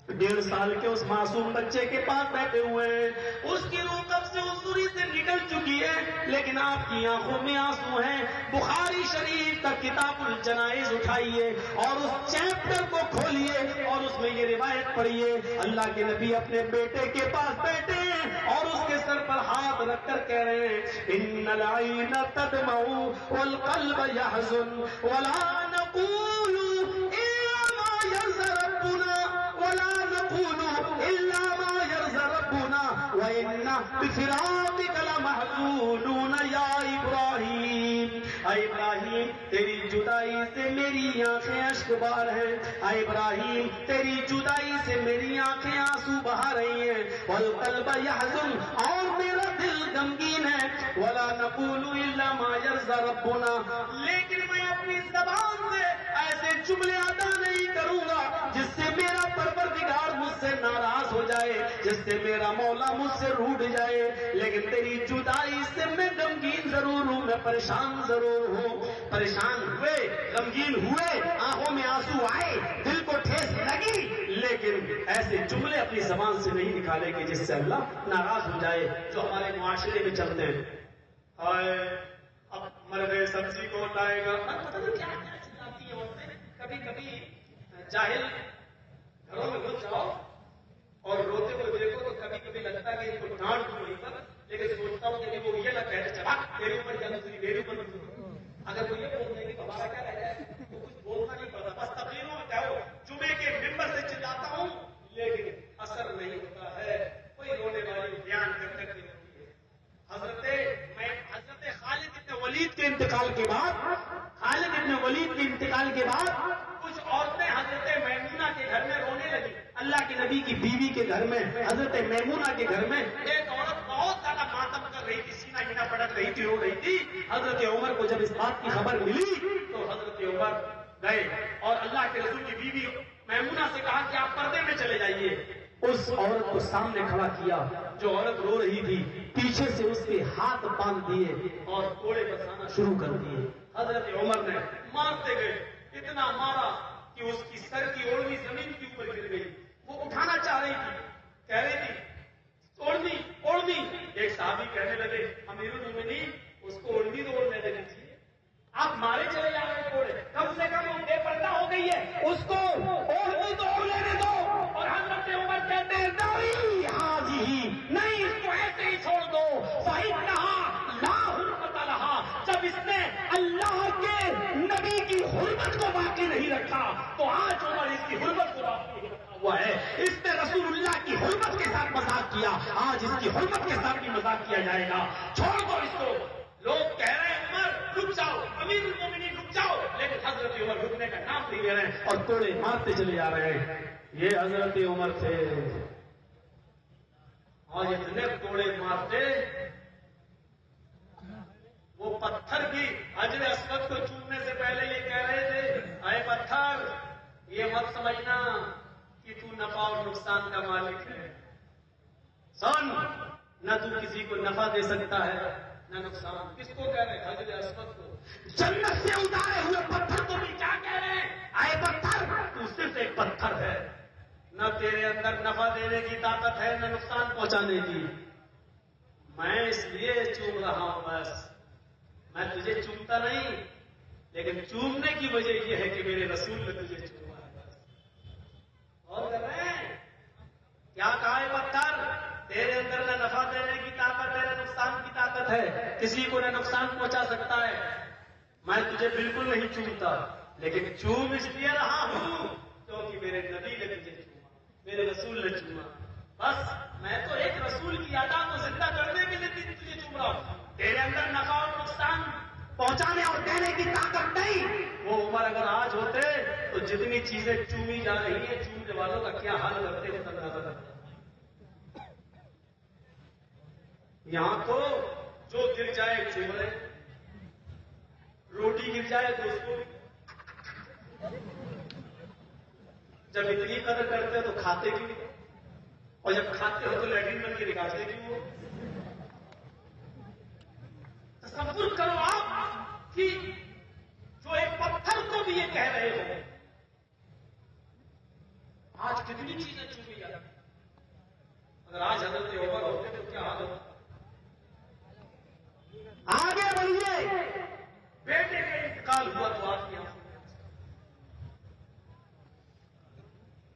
1.5 سال کے اس معصوم بچے کے پاس بیٹھے ہوئے ہیں. اس کی روح کب سے اس سوری سے نکل چکی ہے، لیکن آپ کی آنکھوں میں آنسو ہیں. بخاری شریف کا کتاب الجنائز اٹھائیے اور اس چیپٹر کو کھولیے اور اس میں یہ روایت پڑھیے. اللہ کے نبی اپنے بیٹے کے پاس بیٹھے ہیں اور اس کے سر پر ہاتھ رکھ کر کہہ رہے ہیں، ان العین تدمع والقلب يحزن ولا نقول الا ما يرضى ربنا ولا نقول الا ما يرضى ربنا وإنا بفراقك لمحزونون یا ابراہیم. اے ابراہیم، تیری جدائی سے میری آنکھیں اشک بار ہیں. اے ابراہیم، تیری جدائی سے میری آنکھیں آنسو بہا رہی ہیں. والقلب يحزن، اور میرا دل غمگین ہے. ولا نقول الا ما يرضى ربنا، لیکن میں اپنی زبان سے ایسے جملے ادا نہیں کروں گا جس سے میرا پروردگار مجھ سے ناراض ہو جائے، جس سے میرا مولا مجھ سے روٹھ جائے. لیکن تیری جدائی سے میں غمگین ضرور ہوں، میں پریشان ضرور ہوں. پریشان ہوئے، غمگین ہوئے، آنکھوں میں آنسو آئے، دل کو ٹھیس لگی، لیکن ایسے جملے اپنی زبان سے نہیں نکالے گے جس سے اللہ ناراض ہو جائے، جو ہمارے معاشرے میں چلتے ہیں. اب مر گئے سبزی کون لائے گا، پتہ نہیں کیا کیا چلاتی ہیں عورتیں. کبھی کبھی جاہل گھروں میں گھس جاؤ اور روتے ہوئے دیکھو تو کبھی کبھی لگتا ہے کہ ان کو ڈانٹ دوں نہیں پر، لیکن سوچتا ہوں کہ وہ یہ نہ کہتے چلا میرے اوپر کیا دوسری میرے اوپر. اگر وہ یہ بولتے ہیں تو ہمارا کیا رہ جائے، تو کچھ بولنا نہیں پڑتا، بس تقریروں میں کہو، جمعے کے ممبر سے چلاتا ہوں لیکن اثر نہیں ہوتا ہے. کوئی رونے والی بیان کر سکتی ہوتی ہے. حضرت خالد ابن ولید کے انتقال کے بعد کچھ عورتیں حضرت میمونہ کے گھر میں رونے لگی. اللہ کے نبی کی بیوی کے گھر میں، حضرت میمونہ کے گھر میں ایک عورت بہت زیادہ ماتم کر رہی تھی، سینہ ہینا پڑک رہی تھی، رو رہی تھی. حضرت عمر کو جب اس بات کی خبر ملی تو حضرت عمر گئے اور اللہ کے رسول کی بیوی میمونہ سے کہا کہ آپ پردے میں چلے جائیے. اس عورت کو سامنے کھڑا کیا، جو عورت رو رہی تھی، پیچھے سے اس کے ہاتھ باندھ دیے اور کوڑے برسانا شروع کر دیے. حضرت عمر نے مارتے گئے، اتنا مارا کہ اس کی سر کی اوڑھنی زمین کے اوپر گر گئی. وہ اٹھانا چاہ رہی تھی، کہہ رہی تھی اوڑھنی. ایک صحابی کہنے لگے، امیر المومنین اس کو اوڑھنی تو اوڑھنے دے دیجیے، آپ مارے چلے جا رہے کوڑے، کم سے کم وہ بے پردہ ہو گئی ہے، اس کو اوڑھنی تو اوڑھ لینے دو. اور حضرت عمر کہتے ہیں نہیں، اس کو ایسے ہی چھوڑ دو. فَإِنَّهَا لَا حُرْمَةَ لَهَا، جب اس نے اللہ کے نبی کی حرمت کو باقی نہیں رکھا تو آج عمر اس کی حرمت کو باقی نہیں رکھا ہوا ہے. اس نے رسول اللہ کی حرمت کے ساتھ مذاق کیا، آج اس کی حرمت کے ساتھ بھی مذاق کیا جائے گا. چھوڑ دو اس کو. لوگ کہہ رہے ہیں عمر رک جاؤ، امیر المومنین رک جاؤ، لیکن حضرت عمر رکنے کا نام نہیں لے رہے ہیں اور کوڑے مارتے چلے جا رہے ہیں. یہ حضرت عمر تھے اور اتنے کوڑے مارتے وہ پتھر کی حجر اسود کو چومنے سے پہلے یہ کہہ رہے تھے اے پتھر یہ مت سمجھنا کہ تو نفع اور نقصان کا مالک ہے. سن نہ تو کسی کو نفع دے سکتا ہے نہ نقصان. کس کو کہہ رہے ہیں؟ حجر اسود کو. جنت سے اتارے ہوئے پتھر کو بھی کیا کہہ رہے ہیں؟ اے پتھر تو صرف ایک پتھر ہے. نہ تیرے اندر نفع دینے کی طاقت ہے نہ نقصان پہنچانے کی. میں اس لیے چوم رہا ہوں بس. میں تجھے چومتا نہیں لیکن چومنے کی وجہ یہ ہے کہ میرے رسول نے تجھے چوما ہے. اور کر رہے ہیں کیا کہا ہے پتھر؟ تیرے اندر نہ نفع دینے کی طاقت ہے نہ نقصان کی طاقت ہے. کسی کو نہ نقصان پہنچا سکتا ہے. میں تجھے بالکل نہیں چومتا لیکن چوم اس لیے رہا ہوں کیونکہ میرے نبی نے تجھے چوما, میرے رسول نے چوما. بس میں تو ایک رسول کی ادا کو زندہ کرنے کے لیے تجھے چوم رہا ہوں. تیرے اندر نفع اور نقصان پہنچانے اور دینے کی طاقت نہیں. وہ عمر اگر آج ہوتے تو جتنی چیزیں چومی جا رہی ہیں چومنے والوں کا کیا حال کرتے ہیں اندازہ کرتے. یہاں تو جو گر جائے چوم رہے, روٹی گر جائے تو اس کو جب اتنی قدر کرتے تو کھاتے کیوں, اور جب کھاتے ہو تو لیٹرین بن کے نکالتے کیوں. تصور کرو آپ کہ جو ایک پتھر کو بھی یہ کہہ رہے ہو آج کتنی چیزیں چومی جاتی. اگر آج حضرت عمر ہوتے تو کیا حال ہوتا. آگے بڑھیے. بیٹے کا انتقال ہوا تو آپ کی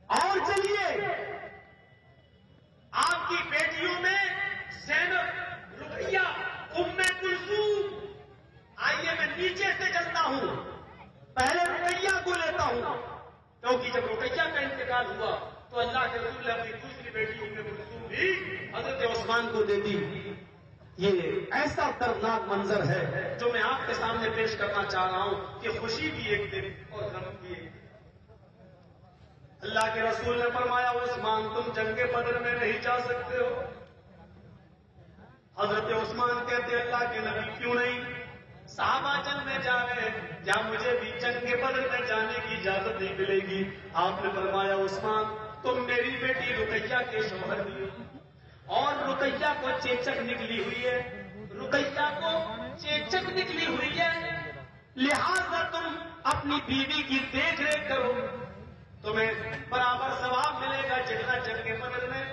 اور چلیے آپ کی بیٹیوں میں زینب, رقیہ, ام کلثوم. آئیے میں نیچے سے چلتا ہوں, پہلے رقیہ کو لیتا ہوں کیونکہ جب رقیہ کا انتقال ہوا تو اللہ کے رسول نے اپنی دوسری بیٹی ام کلثوم بھی حضرت عثمان کو دے دی. یہ ایسا دردناک منظر ہے جو میں آپ کے سامنے پیش کرنا چاہ رہا ہوں کہ خوشی بھی ایک دن اور غم بھی ایک دن. اللہ کے رسول نے فرمایا عثمان تم جنگ بدر میں نہیں جا سکتے ہو. حضرت عثمان کہتے اللہ کے نبی کیوں نہیں؟ صحابہ جنگ میں جا رہے ہیں یا مجھے بھی جنگ بدر میں جانے کی اجازت نہیں ملے گی. آپ نے فرمایا عثمان تم میری بیٹی رقیہ کے شوہر بھی ہو اور رقیہ کو چیچک نکلی ہوئی ہے, رقیہ کو چیچک نکلی ہوئی ہے, لہذا تم اپنی بیوی کی دیکھ ریکھ کرو. تمہیں برابر ثواب ملے گا جتنا جنگ بدر میں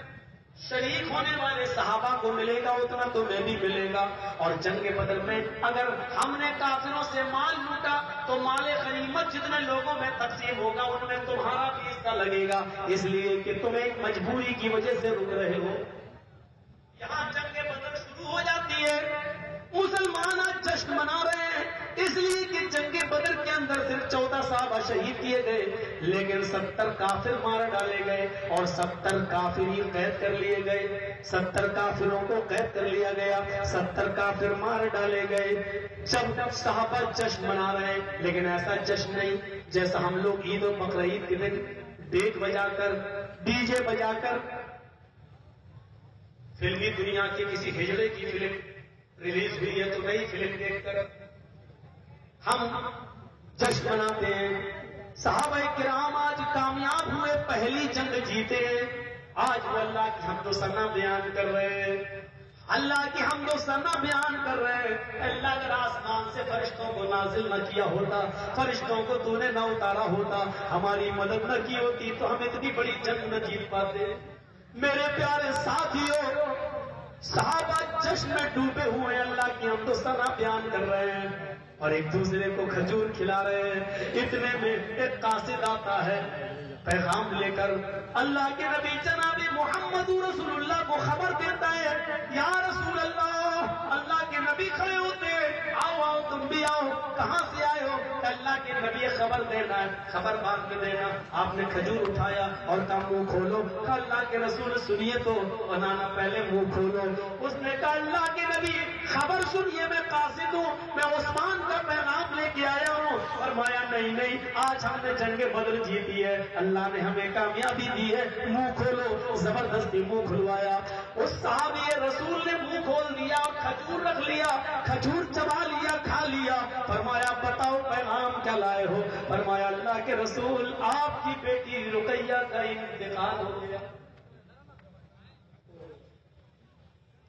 شریک ہونے والے صحابہ کو ملے گا اتنا تمہیں بھی ملے گا. اور جنگ بدر میں اگر ہم نے کافروں سے مال لوٹا تو مال غنیمت جتنے لوگوں میں تقسیم ہوگا ان میں تمہارا بھی حصہ لگے گا, اس لیے کہ تم ایک مجبوری کی وجہ سے رک رہے ہو. یہاں جنگ بدر شروع ہو جاتی ہے. مسلمان آج جشن منا رہے ہیں اس لیے کہ جنگ بدر کے اندر صرف 14 صحابہ شہید کیے گئے لیکن 70 کافر مار ڈالے گئے اور 70 کافرین قید کر لیے گئے. 70 کافروں کو قید کر لیا گیا, 70 کافر مار ڈالے گئے. جب صحابہ جشن منا رہے ہیں لیکن ایسا جشن نہیں جیسا ہم لوگ عید و بقرعید کے دن ڈیک بجا کر ڈی جے بجا کر فلمی دنیا کی کسی ہجڑے کی فلم ریلیز ہوئی ہے تو نئی فلم دیکھ کر ہم جشن مناتے ہیں. صحابہ کرام آج کامیاب ہوئے, پہلی جنگ جیتے ہیں. آج وہ اللہ کی حمد و ثنا بیان کر رہے ہیں, اللہ کی حمد و ثنا بیان کر رہے ہیں. اللہ اگر آسمان سے فرشتوں کو نازل نہ کیا ہوتا, فرشتوں کو تو نے نہ اتارا ہوتا, ہماری مدد نہ کی ہوتی تو ہم اتنی بڑی جنگ نہ جیت پاتے. میرے پیارے ساتھیوں, صحابہ جشن میں ڈوبے ہوئے اللہ کی حمد و ثنا بیان کر رہے ہیں اور ایک دوسرے کو کھجور کھلا رہے ہیں. اتنے میں ایک قاصد آتا ہے پیغام لے کر. اللہ کے نبی جناب محمد رسول اللہ کو خبر دیتا ہے یا رسول اللہ, اللہ کے نبی کھڑے ہوتے ہیں, آؤ آؤ تم بھی آؤ. کہاں سے آئے ہو؟ اللہ کے نبی خبر دینا ہے, خبر بعد میں دینا. آپ نے کھجور اٹھایا اور کہا منہ کھولو. اللہ کے رسول سنیے تو بنانا پہلے منہ کھولو. اس نے کہا اللہ کے نبی خبر سنیے میں قاصد ہوں، میں عثمان کا پیغام لے کے آیا ہوں۔ فرمایا نہیں نہیں، آج ہم نے جنگ بدر جیتی ہے، اللہ نے ہمیں کامیابی دی ہے، منہ کھولو۔ زبردستی منہ کھلوایا، اس صحابی رسول نے منہ کھول دیا، کھجور رکھ لیا، کھجور چبا لیا، کھا لیا۔ فرمایا بتاؤ پیغام کیا لائے ہو؟ فرمایا اللہ کے رسول آپ کی بیٹی رقیہ کا انتقال ہو گیا۔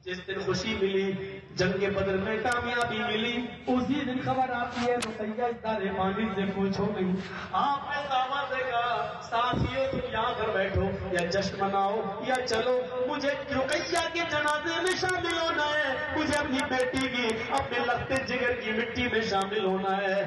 جس دن خوشی ملی، جنگ بدر میں کامیابی ملی، اسی دن خبر آتی ہے رقیہ دارے پانی سے پوچھو نہیں۔ آپ نے صحابہ سے کہا ساتھیوں تم یہاں پر بیٹھو، یا جشن مناؤ یا چلو، مجھے رقیہ کے جنازے میں شامل ہونا ہے، مجھے اپنی بیٹی کی، اپنے لگتے جگر کی مٹی میں شامل ہونا ہے۔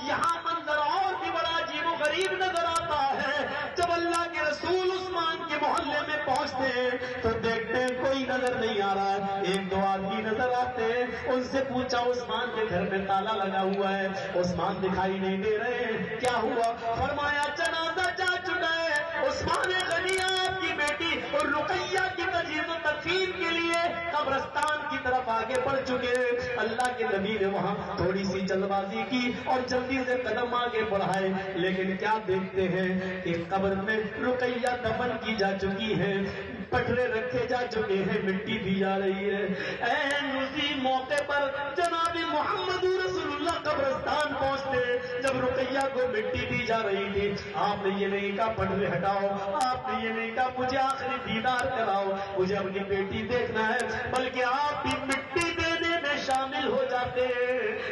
یہاں منظر اور بھی بڑا عجیب و غریب نظر آتا ہے۔ جب اللہ کے رسول عثمان کے محلے میں پہنچتے ہیں تو دیکھتے ہیں کوئی نظر نہیں آ رہا ہے، ایک دو آدمی نظر آتے ہیں۔ ان سے پوچھا عثمان کے گھر میں تالا لگا ہوا ہے، عثمان دکھائی نہیں دے رہے ہیں، کیا ہوا؟ فرمایا جنازہ جا چکا ہے، عثمان غنی آپ کی بیٹی اور رقیہ کی تجہیز و تدفین کے لیے قبرستان کی طرف آگے بڑھ چکے ہیں۔ اللہ کے نبی نے وہاں تھوڑی سی جلد بازی کی اور جلدی سے قدم آگے بڑھائے، لیکن کیا دیکھتے ہیں کہ قبر میں رقیہ دفن کی جا چکی ہے، پٹرے رکھے جا چکے ہیں، مٹی بھی جا رہی ہے۔ این اسی موقع پر جناب محمد رسول اللہ قبرستان پہنچتے، جب رقیہ کو مٹی دی جا رہی تھی، آپ نے یہ نہیں کہا پٹرے ہٹاؤ، آپ نے یہ نہیں کہا مجھے آخری دیدار کراؤ، مجھے اپنی بیٹی دیکھنا ہے، بلکہ آپ بھی مٹی دینے میں شامل ہو جاتے۔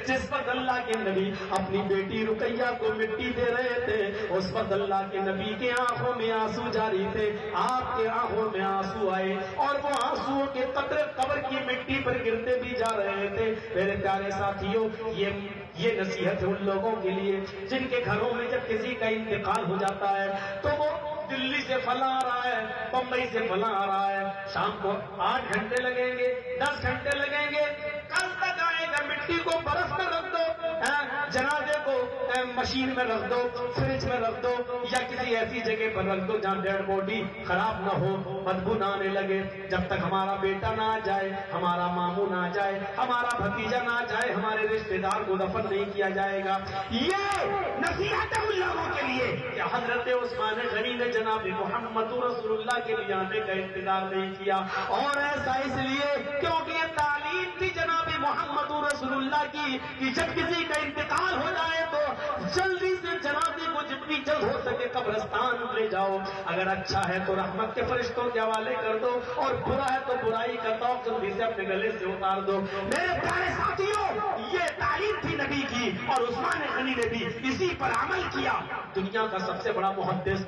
جس وقت اللہ کے نبی اپنی بیٹی رقیہ کو مٹی دے رہے تھے، اس وقت اللہ کے نبی کے آنکھوں میں آنسو جاری تھے، آپ کے آنکھوں میں آنسو آئے اور وہ آنسوؤں کے قطرے قبر کی مٹی پر گرتے بھی جا رہے تھے۔ میرے پیارے ساتھیوں، یہ نصیحت ہے ان لوگوں کے لیے جن کے گھروں میں جب کسی کا انتقال ہو جاتا ہے تو وہ دلی سے فلاں آ رہا ہے، بمبئی سے فلاں آ رہا ہے، شام کو 8 گھنٹے لگیں گے، 10 گھنٹے لگیں گے، کل تک آئے گا، مٹی کو برف میں رکھ دو، جنازے کو مشین میں رکھ دو، فریج میں رکھ دو، یا کسی ایسی جگہ پر رکھ دو جہاں ڈیڈ باڈی خراب نہ ہو، بدبو نہ آنے لگے۔ جب تک ہمارا بیٹا نہ آ جائے، ہمارا ماموں نہ آ جائے، ہمارا بھتیجا نہ آ جائے، ہمارے رشتے دار کو دفن نہیں کیا جائے گا۔ یہ نصیحت ہے ان لوگوں کے لیے کہ حضرت عثمان غنی نے جناب محمد رسول اللہ کے لیے آنے کا انتظار نہیں کیا، اور ایسا اس لیے کیونکہ یہ تعلیم تھی جناب محمد رسول اللہ کی کہ جب کسی کا انتقال ہو جائے تو جلدی سے جنازے کو جتنی جلد ہو سکے قبرستان لے جاؤ، اگر اچھا ہے تو رحمت کے فرشتوں کے حوالے کر دو، اور برا ہے تو برائی کا توق جلدی سے اپنے گلے سے اتار دو۔ میرے پیارے ساتھیوں، یہ تعلیم تھی نبی کی، اور عثمان غنی نے بھی اسی پر عمل کیا۔ دنیا کا سب سے بڑا محدث،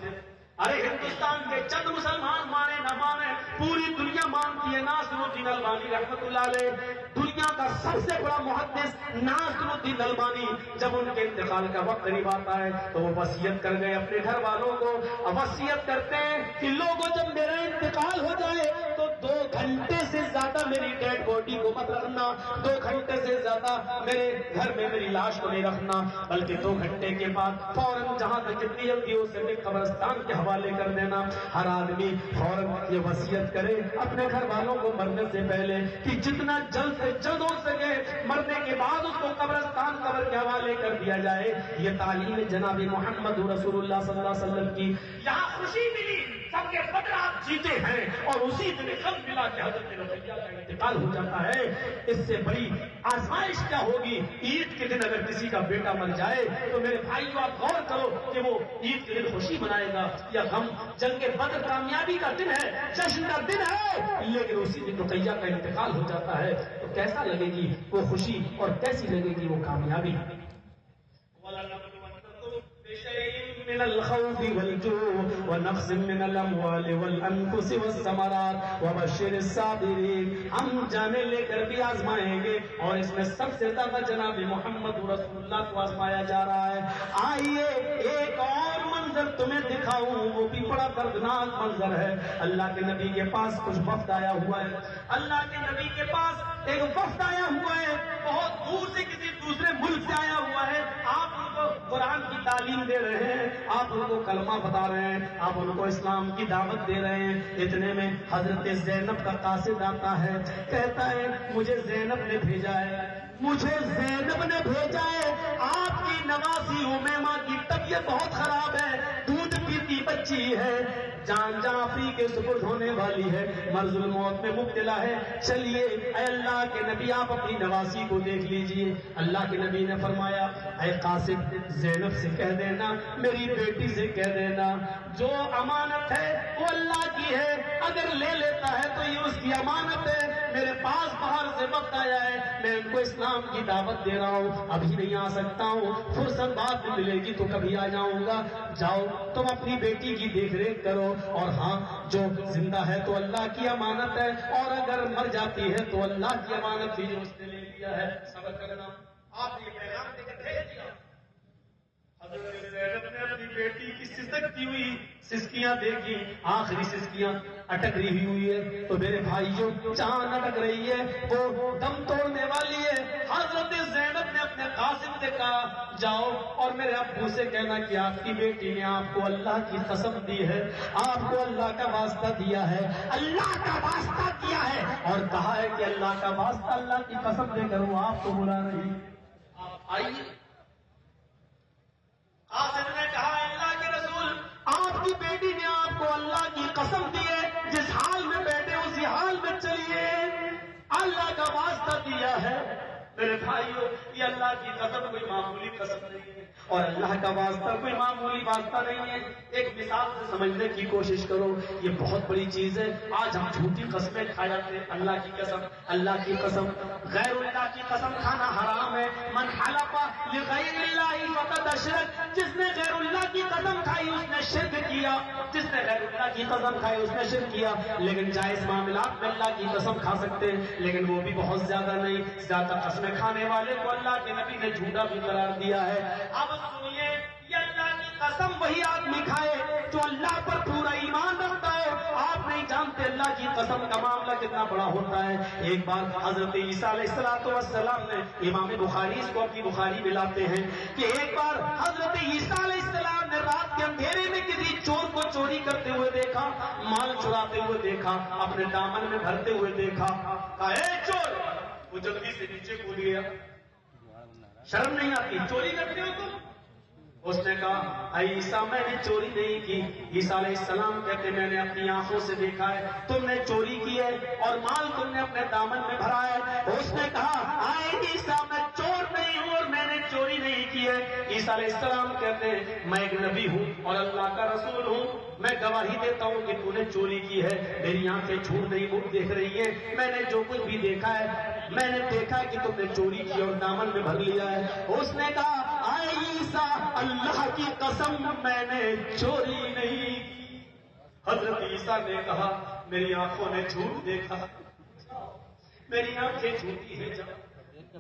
ارے ہندوستان کے چند مسلمان مانے نہ مانے، پوری دنیا مانتی ہے، ناصر الدین البانی رحمت اللہ علیہ، دنیا کا سب سے بڑا محدث ناصر الدین البانی، جب ان کے انتقال کا وقت قریب آتا ہے تو وہ وصیت کر گئے اپنے گھر والوں کو، وصیت کرتے ہیں کہ لوگوں جب میرا انتقال ہو جائے تو 2 گھنٹے سے زیادہ میری ڈیڈ باڈی کو مت رکھنا، 2 گھنٹے سے زیادہ میرے گھر میں میری لاش کو نہیں رکھنا، بلکہ 2 گھنٹے کے بعد فوراً جہاں تک جتنی جلدی ہو سکے قبرستان کے حوالے کر دینا۔ ہر آدمی فوراً یہ وصیت کرے اپنے گھر والوں کو مرنے سے پہلے کہ جتنا جلد سے جلد ہو سکے مرنے کے بعد اس کو قبرستان قبر کے حوالے کر دیا جائے۔ یہ تعلیم جناب محمد رسول اللہ صلی اللہ علیہ وسلم کی۔ یہاں خوشی ملی، سب کے بدر آپ جیتے ہیں، اور اسی دن غم ملا کہ حضرت رقیہ کا انتقال ہو جاتا ہے۔ اس سے بڑی آزمائش کیا ہوگی؟ عید کے دن اگر کسی کا بیٹا مر جائے تو میرے بھائیو آپ غور کرو کہ وہ عید کے دن خوشی منائے گا یا غم؟ جنگ بدر کامیابی کا دن ہے، جشن کا دن ہے، لیکن اسی دن رقیہ کا انتقال ہو جاتا ہے تو کیسا لگے گی وہ خوشی اور کیسی لگے گی وہ کامیابی؟ من الخوف والجوع ونقص من الاموال والانفس والثمرات وبشر الصابرین۔ ہم جانے لے کر بھی آزمائیں گے، اور اس میں سب سے زیادہ جناب محمد رسول اللہ کو آزمایا جا رہا ہے۔ آئیے ایک اور منظر تمہیں دکھاؤں وہ بھی بڑا دردناک منظر ہے. اللہ کے نبی کے پاس کچھ وفد آیا ہوا ہے. اللہ کے نبی کے پاس ایک وفد آیا ہوا ہے, بہت دور سے کسی دوسرے ملک سے آیا ہوا ہے. آپ ان کو قرآن کی تعلیم دے رہے ہیں, آپ ان کو کلمہ بتا رہے ہیں, آپ ان کو اسلام کی دعوت دے رہے ہیں. اتنے میں حضرت زینب کا قاصد آتا ہے, کہتا ہے مجھے زینب نے بھیجا ہے, مجھے زینب نے بھیجا ہے. آپ کی نواسی امیمہ کی طبیعت بہت خراب ہے, دودھ پیتی بچی ہے, جان جعفری کے سپرد ہونے والی ہے, مرض الموت میں مبتلا ہے. چلیے اے اللہ کے نبی آپ اپنی نواسی کو دیکھ لیجئے. اللہ کے نبی نے فرمایا اے قاسم زینب سے کہہ دینا, میری بیٹی سے کہہ دینا, جو امانت ہے وہ اللہ کی ہے, اگر لے لیتا ہے تو یہ اس کی امانت ہے. میرے پاس باہر سے وقت آیا ہے, میں ان کو اسلام کی دعوت دے رہا ہوں, ابھی نہیں آ سکتا ہوں, فرصت بعد میں ملے گی تو کبھی آ جاؤں گا. جاؤ تم اپنی بیٹی کی دیکھ ریکھ کرو, اور ہاں جو زندہ ہے تو اللہ کی امانت ہے, اور اگر مر جاتی ہے تو اللہ کی امانت بھی جو اس نے لے لیا ہے. صبر کرنا. آپ نے یہ پیغام دے کر بھیج دیا. حضرت زینب نے اپنی بیٹی کی سسکتی ہوئی سسکیاں دیکھی, آخری سسکیاں اٹک رہی ہوئی ہے. تو میرے بھائیوں جان اٹک رہی ہے, وہ دم توڑنے والی ہے. حضرت زینب نے اپنے قاسم سے کہا جاؤ اور میرے ابو سے کہنا کہ آپ کی بیٹی نے آپ کو اللہ کی قسم دی ہے, آپ کو اللہ کا واسطہ دیا ہے, اللہ کا واسطہ دیا ہے, اور کہا ہے کہ اللہ کا واسطہ اللہ کی قسم دے کر وہ آپ کو بلا رہی ہے. آپ آئیے. قاسم نے کہا اللہ کے رسول آپ کی بیٹی نے آپ کو اللہ کی قسم دی ہے, جس حال میں بیٹھے اسی حال میں چلیے, اللہ کا واسطہ دیا ہے. میرے بھائیوں یہ اللہ کی قسم کوئی معمولی قسم نہیں ہے, اور اللہ کا واسطہ کوئی معمولی واسطہ نہیں ہے. ایک مثال سے سمجھنے کی کوشش کرو, یہ بہت بڑی چیز ہے. آج ہم جھوٹی قسمیں کھا جاتے ہیں. اللہ کی قسم, اللہ کی قسم, غیر اللہ کی قسم کھانا حرام ہے. من حلف لغیر اللہ فقد اشرک, جس نے غیر اللہ کی قسم کھائی اس نے شرک کیا, جس نے غیر اللہ کی قسم کھائی اس نے شرک کیا. لیکن جائز معاملات میں اللہ کی قسم کھا سکتے ہیں, لیکن وہ بھی بہت زیادہ نہیں. زیادہ قسمیں کھانے والے کو اللہ کے نبی نے جھوٹا بھی قرار دیا ہے. اب سنیے, یہ اللہ کی قسم وہی آدمی کھائے جو اللہ پر پورا ایمان رکھتا ہے. آپ نہیں جانتے اللہ کی قسم کا معاملہ کتنا بڑا ہوتا ہے. ایک بار حضرت عیسیٰ علیہ السلام نے, امام بخاری اس کو اپنی بخاری میں لاتے ہیں کہ ایک بار حضرت عیسیٰ علیہ السلام نے رات کے اندھیرے میں کسی چور کو چوری کرتے ہوئے دیکھا, مال چراتے ہوئے دیکھا, اپنے دامن میں بھرتے ہوئے دیکھا. کہا اے چور, وہ جلدی سے نیچے کود گیا. شرم نہیں آتی, چوری کرتے ہو تم؟ اس نے کہا اے عیسیٰ میں نے چوری نہیں کی. عیسیٰ علیہ السلام کہتے میں نے اپنی آنکھوں سے دیکھا ہے تم نے چوری کی ہے اور مال تم نے اپنے دامن میں بھرا ہے. اس نے کہا اے عیسیٰ میں چور نہیں ہوں اور میں نے چوری نہیں کی ہے. عیسیٰ علیہ السلام کہتے ہیں میں ایک نبی ہوں اور اللہ کا رسول ہوں, میں گواہی دیتا ہوں کہ تو نے چوری کی ہے. میری آنکھیں جھوٹ نہیں دیکھ رہی ہیں, میں نے جو کچھ بھی دیکھا ہے میں نے دیکھا ہے کہ تم نے چوری کی اور دامن میں بھر لیا ہے. اس نے کہا اے عیسیٰ اللہ کی قسم میں نے چوری نہیں کی. حضرت عیسیٰ نے کہا میری آنکھوں نے جھوٹ دیکھا, میری آنکھیں جھوٹی ہیں.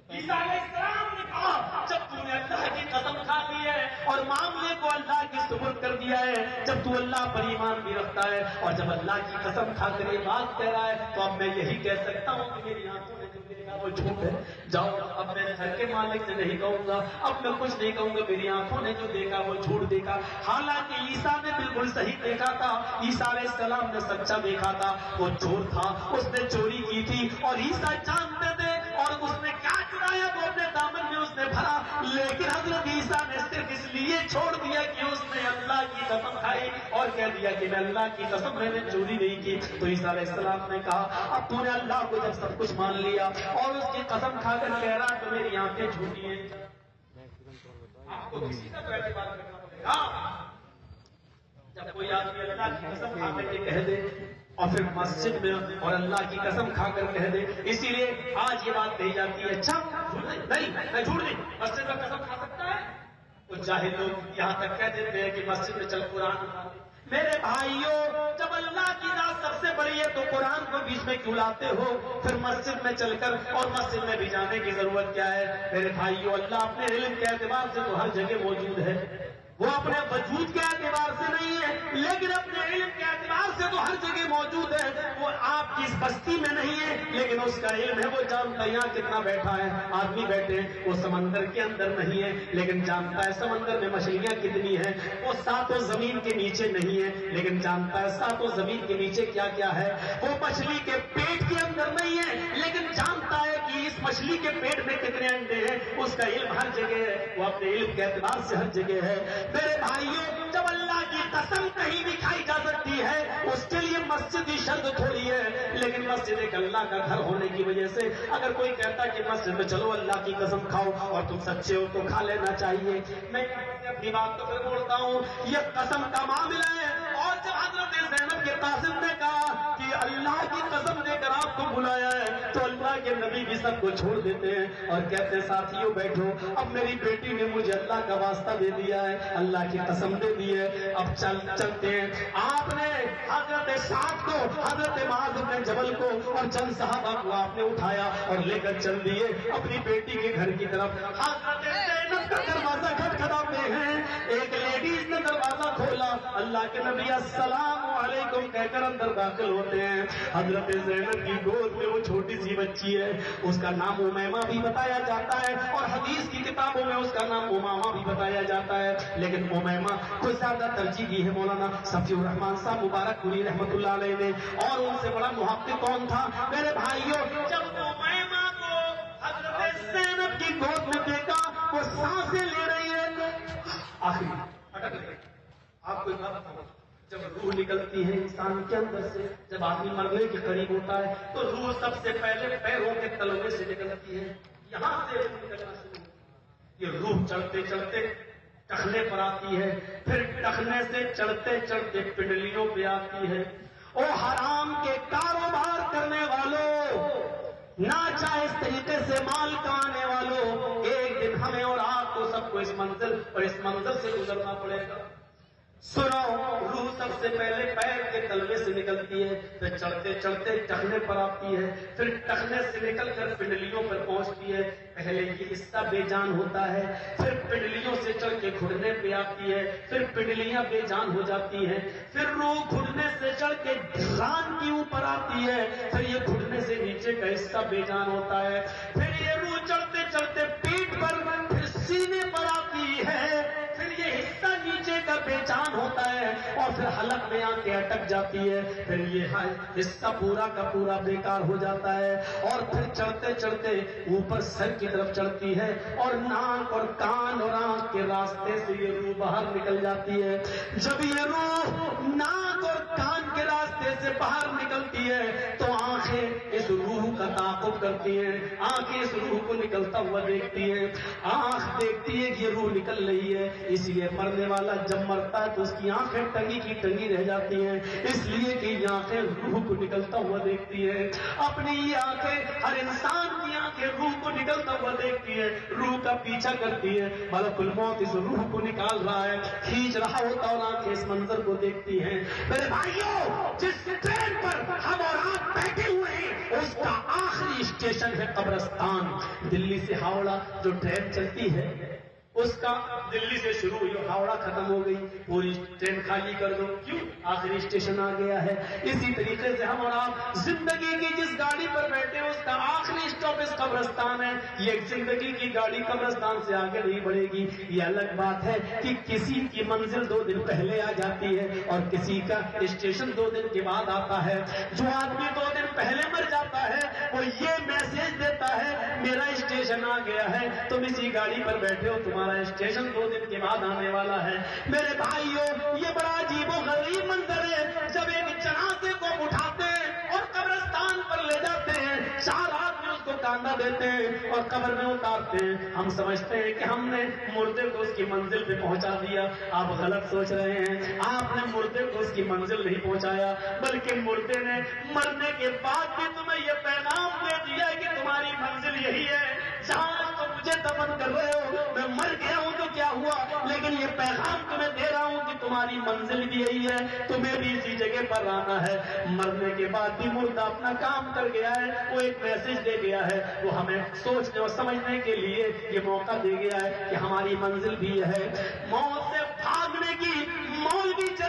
عیسیٰ علیہ السلام نے کہا جب تو نے اللہ کی قسم کھا لی ہے اور معاملے کو اللہ کی سپرد کر دیا ہے, جب تو اللہ پر ایمان بھی رکھتا ہے اور جب اللہ کی قسم کھا کر یہ بات کہہ رہا ہے, تو اب میں یہی کہہ سکتا ہوں کہ میری آنکھوں نے جو دیکھا وہ جھوٹ ہے. جاؤ, اب میں گھر کے مالک سے نہیں کہوں گا, اب میں کچھ نہیں کہوں گا, میری آنکھوں نے جو دیکھا وہ جھوٹ دیکھا. حالانکہ عیسیٰ نے بالکل صحیح دیکھا تھا. عیسیٰ علیہ السلام نے سچا دیکھا تھا. وہ چور تھا, اس نے چوری کی تھی اور عیسیٰ جانتے تھے, اور اس نے کیا چرایا وہ اپنے دامن میں اس نے بھرا. لیکن حضرت عیسیٰ نے صرف اس لیے چھوڑ دیا کہ اس نے اللہ کی قسم کھائی اور کہہ دیا کہ میں اللہ کی قسم میں نے چوری نہیں کی. تو عیسیٰ علیہ السلام نے کہا اب تو نے اللہ کو جب سب کچھ مان لیا اور اس کی قسم کھا کر کہہ رہا تو میری آنکھیں جھوٹی ہیں. آپ کو کسی کا تو اعتبار کرنا پڑے گا. جب کوئی آدمی اللہ کی قسم کھا کر کے کہہ دے اور پھر مسجد میں اور اللہ کی قسم کھا کر کہہ دے, اسی لیے آج یہ بات کہی جاتی ہے اچھا نہیں میں جھوٹ نہیں, مسجد میں قسم کھا سکتا ہے. کچھ جاہل لوگ یہاں تک کہہ دیتے ہیں کہ مسجد میں چل قرآن. میرے بھائیوں جب اللہ کی ذات سب سے بڑی ہے تو قرآن کو بیچ میں کیوں لاتے ہو؟ پھر مسجد میں چل کر اور مسجد میں بھی جانے کی ضرورت کیا ہے؟ میرے بھائیوں اللہ اپنے علم کے اعتبار سے تو ہر جگہ موجود ہے, وہ اپنے وجود کے اعتبار سے نہیں ہے، لیکن اپنے علم کے اعتبار سے تو ہر جگہ موجود ہے. وہ آپ کی اس بستی میں نہیں ہے، لیکن اس کا علم ہے. وہ جانتا ہے یہاں کتنا بیٹھا ہے، آدمی بیٹھے ہیں. وہ سمندر کے اندر نہیں ہے، لیکن جانتا ہے سمندر میں مچھلیاں کتنی ہیں. وہ ساتوں زمین کے نیچے نہیں ہے، لیکن جانتا ہے ساتوں زمین کے نیچے کیا کیا ہے. وہ مچھلی کے پیٹ کے اندر نہیں ہے، لیکن جانتا ہے کہ اس مچھلی کے پیٹ میں کتنے انڈے ہیں. اس کا علم ہر جگہ ہے، وہ اپنے علم کے اعتبار سے ہر جگہ ہے. میرے بھائیوں، جب اللہ کی قسم کہیں بھی کھائی جا سکتی ہے، اس کے لیے مسجد ہی شرط تھوڑی ہے. لیکن مسجد ایک اللہ کا گھر ہونے کی وجہ سے اگر کوئی کہتا کہ مسجد میں چلو اللہ کی قسم کھاؤ اور تم سچے ہو تو کھا لینا چاہیے. میں اپنی بات کو پھر بولتا ہوں، یہ قسم کا معاملہ ہے. اور جب حضرت زینب کے قاسم نے کہا کہ اللہ کی قسم دے کر آپ کو بلایا ہے، تو اللہ کے نبی بھی سب کو چھوڑ دیتے ہیں اور کہتے ہیں ساتھیوں بیٹھو، اب میری بیٹی نے مجھے اللہ کا واسطہ دے دیا ہے، اللہ کی قسم دے دی ہے، اب چلتے ہیں. آپ نے حضرت سعد کو، حضرت معاذ بن جبل کو اور چند صحابہ کو آپ نے اٹھایا اور لے کر چل دیے اپنی بیٹی کے گھر کی طرف. حضرت زینب کا دروازہ کھٹکھٹاتے ہیں، ایک لیڈیز نے دروازہ کھولا، اللہ کے نبی السلام علیکم کہہ کر اندر داخل ہوتے ہیں. حضرت زینب کی گود میں وہ چھوٹی سی بچی ہے، اس کا نام امیمہ بھی بتایا جاتا ہے اور حدیث کی کتابوں میں اس کا نام امامہ بھی بتایا جاتا ہے، لیکن امیمہ کو زیادہ ترجیح دی ہے مولانا صفی الرحمان صاحب مبارک پوری رحمت اللہ علیہ نے. اور ان سے بڑا محقق کون تھا میرے بھائیوں؟ جب امیمہ کو حضرت زینب کی گود میں دیکھا، وہ سانسیں لے رہی ہے. آخری آپ کو جب روح نکلتی ہے انسان کے اندر سے، جب آدمی مرنے کے قریب ہوتا ہے تو روح سب سے پہلے پیروں کے تلوے سے نکلتی ہے، یہاں سے نکلنا شروع. یہ روح چلتے چلتے ٹخنے پر آتی ہے، پھر ٹخنے سے چڑھتے چڑھتے پنڈلیوں پہ آتی ہے. او حرام کے کاروبار کرنے والوں، ناجائز طریقے سے مال کمانے والوں، ایک دن ہمیں اور آپ کو سب کو اس منزل اور اس منزل سے گزرنا پڑے گا. سنو، روح سب سے پہلے پیر کے تلوے سے نکلتی ہے، پھر چڑھتے چڑھتے ٹخنے پر آتی ہے، پھر ٹخنے سے نکل کر پنڈلیوں پر پہنچتی ہے. پہلے یہ حصہ بے جان ہوتا ہے، پھر پنڈلیوں سے چڑھ کے گھٹنے پہ آتی ہے، پھر پنڈلیاں بے جان ہو جاتی ہیں، پھر روح گھٹنے سے چڑھ کے ران کے اوپر آتی ہے، پھر یہ گھٹنے سے نیچے کا حصہ بے جان ہوتا ہے، پھر یہ روح چڑھتے چڑھتے پیٹ پر، پھر سینے پر آتی ہے، پھر یہ حصہ نیچے کا بے جان ہوتا ہے اور پھر حلق میں آ کے اٹک جاتی ہے، پھر یہ حصہ پورا کا پورا بیکار ہو جاتا ہے. اور پھر چڑھتے چڑھتے اوپر سر کی طرف چڑھتی ہے اور ناک اور کان اور آنکھ کے راستے سے یہ روح باہر نکل جاتی ہے. جب یہ روح ناک اور کان کے راستے سے باہر نکلتی ہے تو آنکھیں اس روح کا تعاقب کرتی ہیں، آنکھیں اس روح کو نکلتا ہوا دیکھتی ہیں. آنکھ دیکھتی ہے کہ یہ روح نکل رہی ہے، اس لیے مرنے والا جب مرتا ہے تو اس کی آنکھیں ٹنگی کی ٹنگی رہ جاتی ہیں، اس لیے کہ یہ آنکھیں روح کو نکلتا ہوا دیکھتی ہیں. اپنی یہ آنکھیں، ہر انسان کی آنکھیں روح کو نکلتا ہوا دیکھتی ہے، روح کا پیچھا کرتی ہے. ملک الموت اس روح کو نکال رہا ہے، کھینچ رہا ہوتا اور آنکھیں اس منظر کو دیکھتی ہیں. میرے بھائیوں، جس ٹرین پر ہم اور آپ بیٹھے ہوئے ہیں اس کا آخری اسٹیشن ہے قبرستان. دلی سے ہاوڑا جو ٹرین چلتی ہے اس کا دلی سے شروع ہوئی، ہاوڑا ختم ہو گئی، پوری ٹرین خالی کر دو، کیوں؟ آخری اسٹیشن آ گیا ہے. اسی طریقے سے ہم اور آپ زندگی کی جس گاڑی پر بیٹھے ہیں اس کا آخری اسٹاپ قبرستان ہے. یہ زندگی کی گاڑی قبرستان سے آگے نہیں بڑھے گی. یہ الگ بات ہے کہ کسی کی منزل 2 دن پہلے آ جاتی ہے اور کسی کا اسٹیشن 2 دن کے بعد آتا ہے. جو آدمی 2 دن پہلے مر جاتا ہے وہ یہ میسج دیتا ہے میرا اسٹیشن آ گیا ہے، تم اسی گاڑی پر بیٹھے ہو، تمہارا اسٹیشن 2 دن کے بعد آنے والا ہے. میرے بھائیوں، یہ بڑا عجیب و غریب منظر ہے. جب ایک جنازے کو اٹھاتے ہیں اور قبرستان پر لے جاتے ہیں، 4 آدمی اس کو کاندھا دیتے ہیں اور قبر میں اتارتے ہیں، ہم سمجھتے ہیں کہ ہم نے مردے کو اس کی منزل پہ پہنچا دیا. آپ غلط سوچ رہے ہیں، آپ نے مردے کو اس کی منزل نہیں پہنچایا، بلکہ مردے نے مرنے کے بعد بھی تمہیں یہ پیغام دے دیا کہ تمہاری منزل یہی ہے. جہاں تو مجھے دفن کر رہے ہو، میں مر گیا ہوں تو کیا ہوا، لیکن یہ پیغام تمہیں دے رہا ہوں کہ تمہاری منزل بھی یہی ہے، تمہیں بھی اسی جگہ پر آنا ہے. مرنے کے بعد بھی مردہ اپنا کام کر گیا ہے، وہ ایک میسج دے گیا ہے، وہ ہمیں سوچنے اور سمجھنے کے لیے یہ موقع دے گیا ہے کہ ہماری منزل بھی ہے. موت سے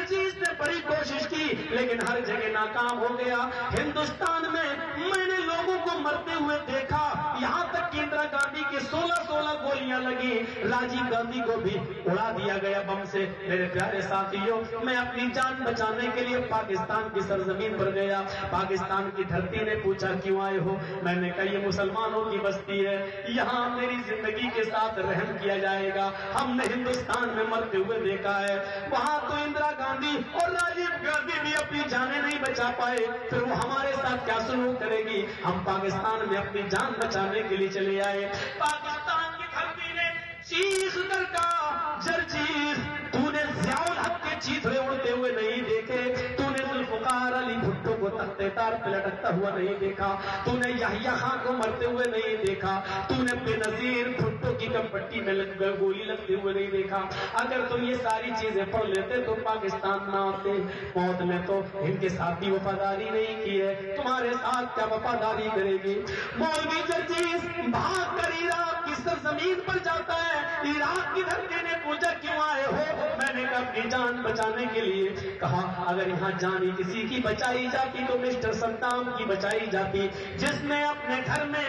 جرجیس نے بڑی کوشش کی لیکن ہر جگہ ناکام ہو گیا. ہندوستان میں میں نے لوگوں کو مرتے ہوئے دیکھا, یہاں تک کہ اندرا گاندھی کی 16 گولیاں لگی, راجیو گاندھی کو بھی اڑا دیا گیا بم سے. میرے پیارے ساتھیوں, میں اپنی جان بچانے کے لیے پاکستان کی سرزمین پر گیا. پاکستان کی دھرتی نے پوچھا کیوں آئے ہو؟ میں نے کہا یہ مسلمانوں کی بستی ہے, یہاں میری زندگی کے ساتھ رحم کیا جائے گا. ہم نے ہندوستان میں مرتے ہوئے دیکھا ہے, وہاں تو اندرا گاندھی اور راجیو گاندھی بھی اپنی جانیں نہیں بچا پائے, پھر وہ ہمارے ساتھ کیا سلوک کرے گی؟ ہم پاکستان میں اپنی جان بچانے کے لیے چلے آئے. پاکستان کی دھرتی نے چیخ کر کہا, جرجیس تو نے ضیاء الحق کے چیتڑے اڑتے ہوئے نہیں دیکھے, تو نے ذوالفقار علی بھٹو کو تختے تار پہ لٹکتا ہوا نہیں دیکھا, تو نے یحییٰ خان کو مرتے ہوئے نہیں دیکھا, تو نے بے نظیر بھٹو کی کمپٹی میں گولی لگتے ہوئے نہیں دیکھا. اگر تم یہ ساری چیزیں پڑھ لیتے تو پاکستان نہ آتے. موت نے تو ان کے ساتھ بھی وفاداری نہیں کی ہے, تمہارے ساتھ کیا وفاداری کرے گی؟ مولوی جرجیس بھاگ کر عراق کی سرزمین پر جاتا ہے. عراق کی دھرتی نے پوچھا کیوں آئے ہو؟ میں نے کہا اپنی جان بچانے کے لیے. کہا اگر یہاں جان کسی کی بچائی جاتی تو مسٹر صدام کی بچائی جاتی, جس نے اپنے گھر میں